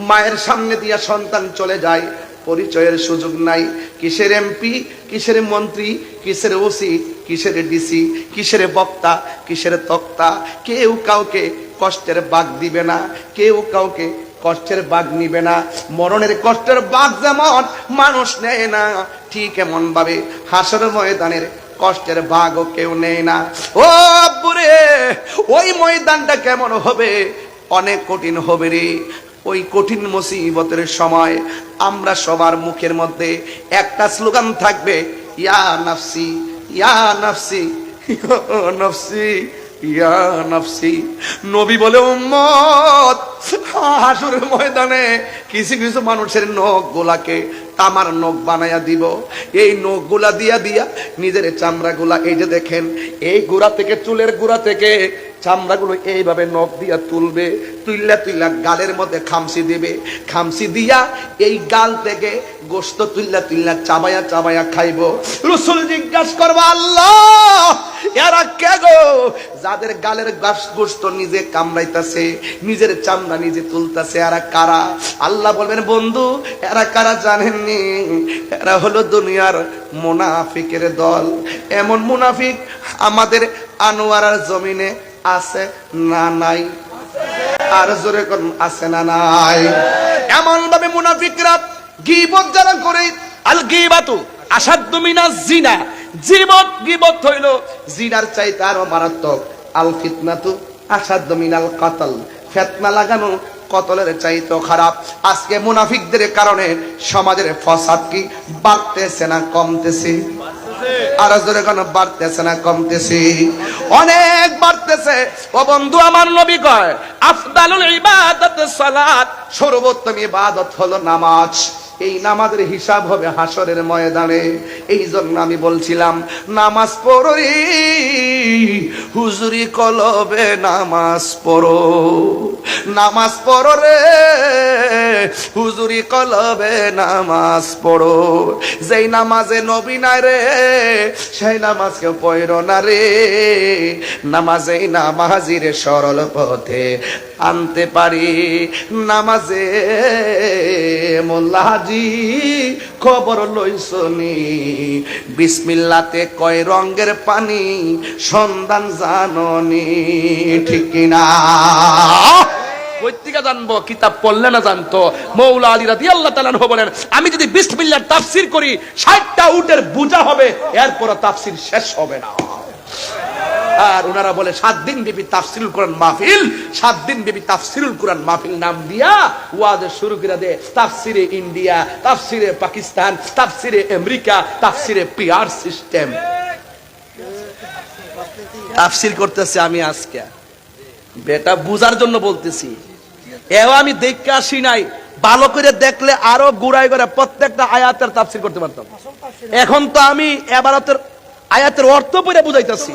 মায়ের সামনে দিয়া সন্তান চলে যায়, পরিচয়ের সুযোগ নাই। কিসের এমপি, কিসের মন্ত্রী, কিসের ওসি, কিসের ডিসি, কিসের বক্তা, কিসের তক্তা, কেউ কাউকে কষ্টের বাগ দিবে না, কেউ কাউকে কষ্টের বাগ নিবে না। মরণের কষ্টের বাগ যেমন মানুষ নেয় না, ঠিক এমন ভাবে হাসর ময়দানের কষ্টের ভাগও কেউ নেয় না। ও আব্বুরে, ওই ময়দানটা কেমন হবে? অনেক কঠিন হবে রে। ওই কঠিন মুসিবতের সময় আমরা সবার মুখের মধ্যে একটা স্লোগান থাকবে, ইয়া নাফসি, ইয়া নাফসি, ইয়া নাফসি, ইয়া নাফসি। নবী বলে, উম্মত, হাসরের ময়দানে কিছু কিছু মানুষের নখ গোলাকে তামার নখ বানায়া দিব। এই নখ গুলা দিয়া দিয়া নিজের চামড়া গুলা, এই যে দেখেন, এই গোড়া থেকে, চুলের গোড়া থেকে চামড়াগুলো এইভাবে নখ দিয়া তুলবে, তুইলা তুইলা গালের মধ্যে খামসি দিবে, খামসি দিয়া এই গাল থেকে গোস্ত তুইলা তুইলা চাবায়া চাবায়া খাইব। রাসূল জিজ্ঞাসা করবে, আল্লাহ, এরা কে গো, যাদের গালের গোস্ত নিজে কামড়াইতাছে, নিজের চামড়া নিজে তুলতাছে, এরা কারা? আল্লাহ বলবেন, বন্ধু, এরা কারা জানেননি? এরা হলো দুনিয়ার মুনাফিকের দল। এমন মুনাফিক আমাদের আনোয়ারার জমিনে আছে না নাই? আর জোরে কোন আছে না নাই? এমন ভাবে মুনাফিকরা গীবত যারা করে, আল গীবাতু আসাদ্দু মিনাজ জিনা, গীবত হইল জিনার চাইতে আরো মারাত্মক। আল ফিতনাতু আসাদ্দু মিনাল কতল, ফিতনা লাগানো কতলের চাইতে খারাপ। আজকে মুনাফিকদের কারণে সমাজের ফাসাদ কি বাড়তেছে না কমতেছে? আর জোরে কোন বাড়তেছে না কমতেছে? অনেক বাড়তেছে। ও বন্ধু, আমার নবী কয়, আফদালুল ইবাদাত সালাত, সর্বোত্তম ইবাদত হলো নামাজ। এই নামাজের হিসাব হবে হাসরের ময়দানে। এই জন্য আমি বলছিলাম নামাজ পড়ি হুজুরি কলবে, নামাজ পড়ো, নামাজ পড়ো রে হুজুরি কলবে, নামাজ পড়ো। যেই নামাজে নবী নাই রে সেই নামাজকে পড়ো না রে। নামাজে নামাজির সরল পথে আনতে পারি, নামাজে মোল্লাজি খবর লইছনি, বিসমিল্লাতে কয় রঙের পানি সন্ধান জাননি, ঠিক কিনা? কইতিকা জানবো, কিতাব পড়লে না জানতো। মৌলা আলী রাদিয়াল্লাহু তাআলা আনহু বলেন, আমি যদি বিসমিল্লাহর তাফসীর করি 60টা উটের বোঝা হবে, এরপর তাফসীর শেষ হবে না। আর ওনারা বলে 7 দিন ব্যাপী তাফসীরুল কোরআন মাহফিল, 7 দিন ব্যাপী তাফসীরুল কোরআন মাহফিল নাম দিয়া ওয়াজ শুরু করে দে। তাফসীরে ইন্ডিয়া, তাফসীরে পাকিস্তান, তাফসীরে আমেরিকা, তাফসীরে পিআর সিস্টেম তাফসীর করতেছে। আমি আজকে বেটা বুঝার জন্য বলতেছি, এও আমি দেখতে আসি নাই, ভালো করে দেখলে আরো গুড়াই করে প্রত্যেকটা আয়াতের তাফসীর করতে পারতাম। এখন তো আমি এবারতের আয়াতের অর্থ পড়ে বুঝাইতেছি।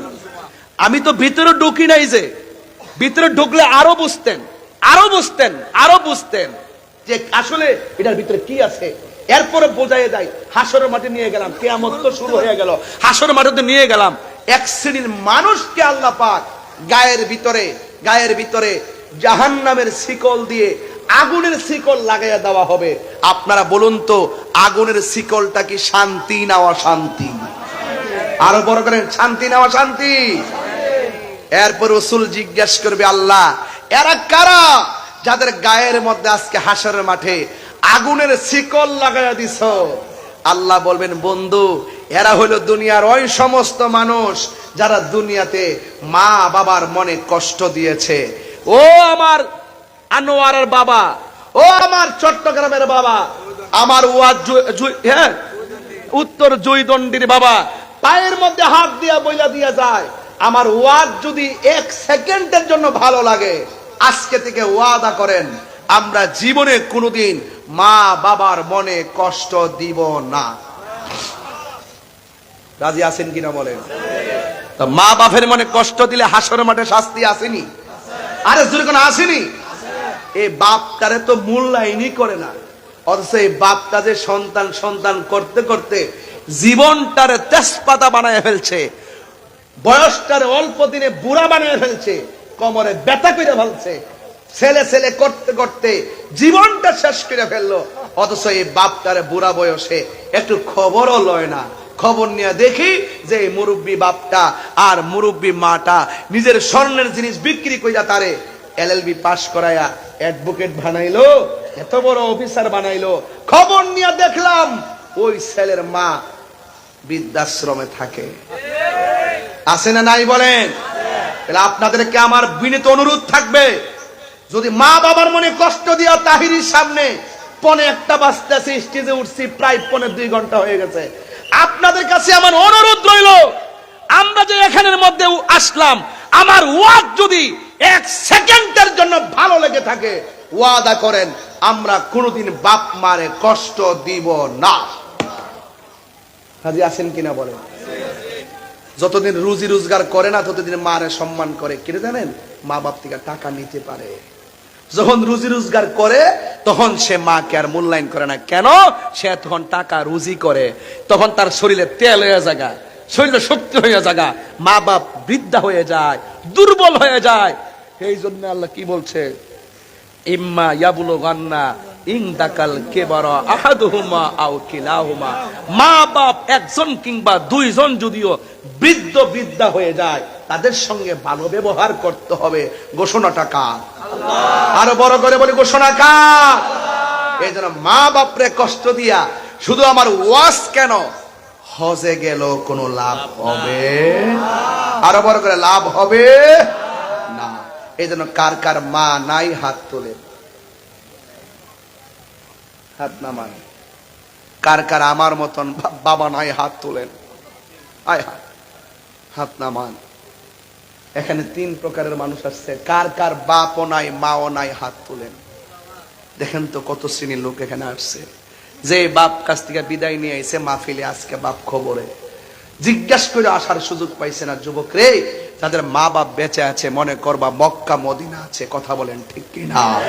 আমি তো ভিতরে ঢুকি নাই, যে ভিতরে ঢুকলে আরো বুঝতেন, আরো বুঝতেন, আরো বুঝতেন যে আসলে এটার ভিতরে কি আছে। এরপরে বোঝাই যায়। হাসরের মাঠে নিয়ে গেলাম, কিয়ামত তো শুরু হয়ে গেল, হাসরের মাঠে নিয়ে গেলাম। এক শ্রেণীর মানুষকে আল্লাহ পাক গায়ের ভিতরে জাহান্নামের শিকল দিয়ে আগুনের শিকল লাগাইয়া দেওয়া হবে। আপনারা বলুন তো, আগুনের শিকলটা কি শান্তি না অশান্তি? আরো বড় করেন, শান্তি না অশান্তি? এরপর রাসূল জিজ্ঞেস করবে, আল্লাহ এরা কারা যাদের গায়ের মধ্যে আজকে হাসরের মাঠে আগুনের শিকল লাগাইয়া দিছ? আল্লাহ বলবেন, বন্ধু এরা হলো দুনিয়ার ওই সমস্ত মানুষ যারা দুনিয়াতে মা বাবার মনে কষ্ট দিয়েছে। ও আমার আনোয়ারের বাবা, ও আমার চট্টগ্রামের বাবা, আমার উত্তর জয়দন্ডির বাবা, পায়ের মধ্যে হাত দিয়া বইলা দিয়া যায়, আমার ওয়াজ যদি 1 সেকেন্ডের জন্য ভালো লাগে, আজকে থেকে ওয়াদা করেন আমরা জীবনে কোনোদিন মা বাবার মনে কষ্ট দিব না। রাজি আছেন কিনা বলেন? তো মা বাপের মনে কষ্ট দিলে হাসরের মাঠে শাস্তি আসেনি? আরে জোরে কোন আসেনি? এই বাপটারে তো মূল্যায়নই করে না, অথচ এই বাপটা যে সন্তান সন্তান করতে করতে জীবনটারে তেজপাতা বানায় ফেলছে, বয়সটারে অল্প দিনে বুড়া বানিয়ে ফেলছে, কোমরে ব্যথা করে ফেলছে, ছেলে ছেলে করতে করতে জীবনটা শেষ করে ফেললো। অথচ এই বাপটারে বুড়া বয়সে একটু খবরও লয় না। খবর নিয়ে দেখি যে এই মুরব্বী বাপটা আর মুরব্বী মাটা নিজের স্বর্ণের জিনিস বিক্রি কইরা তারে এলএলবি পাস করায়া অ্যাডভোকেট বানাইলো, এত বড় অফিসার বানাইলো। খবর নিয়ে দেখলাম ওই ছেলের মা বৃদ্ধাশ্রমে থাকে। আছে না নাই বলেন? তাহলে আপনাদেরকে আমার বিনীত অনুরোধ থাকবে, যদি মা বাবার মনে কষ্ট দিয়া তাহিরির সামনে 1:45 বাজতেছে, স্টেজে উঠছি, প্রায় 2.5 ঘন্টা হয়ে গেছে, আপনাদের কাছে আমার অনুরোধ রইল, আমরা যে এখানের মধ্যে আসলাম, আমার ওয়াজ যদি 1 সেকেন্ডের জন্য ভালো লেগে থাকে, ওয়াদা করেন আমরা কোনোদিন বাপ মারে কষ্ট দিব না। হাজি আছেন কিনা বলেন? যতদিন রুজি রোজগার করে না ততদিন মারে সম্মান করে। কিনে জানেন, মা বাপ থেকে টাকা নিতে পারে। যখন রুজি রোজগার করে তখন সে মাকে আর মূল্যায়ন করে না। কেন? সে তখন টাকা রুজি করে, তখন তার শরীরে তেল হয়ে জায়গা, শরীরে শক্তি হয়ে জায়গা, মা বাপ বৃদ্ধা হয়ে যায়, দুর্বল হয়ে যায়। এই জন্য আল্লাহ কি বলছে, ইম্মা ইয়াবলুগান্না ইনদাকাল কিবারা আহাদুহুমা আও কিলাহুমা, মা বাপ একজন কিংবা দুইজন যদিও বৃদ্ধা হয়ে যায়, তাদের সঙ্গে ভালো ব্যবহার করতে হবে। ঘোষণাটা কার? আরো বড় করে বলি, ঘোষণা কার? এই জন্য মা বাপরে কষ্ট দিয়া শুধু আমার ওয়াজ কেন, হজে গেল কোনো লাভ হবে? আরো বড় করে, লাভ হবে না। এই জন্য কার কার মা নাই হাত তোলে, হাত নামান। কার কার আমার মতন বাবা নাই হাত তোলেন, আয় হাত নামান। এখানে 3 প্রকারের মানুষ আসছে, কার কার বাপও নাই মাও নাই হাত তোলেন। দেখেন তো কত শ্রেণীর লোক এখানে আসছে। যে বাপ কাছ থেকে বিদায় নিয়ে আইছে মাহফিলে আজকে বাপ খবরে জিজ্ঞাসা করে আসার সুযোগ পাইছে না। যুবক রে, যাদের মা বাপ বেঁচে আছে মনে করবা মক্কা মদিনা আছে। কথা বলেন ঠিক কিনা?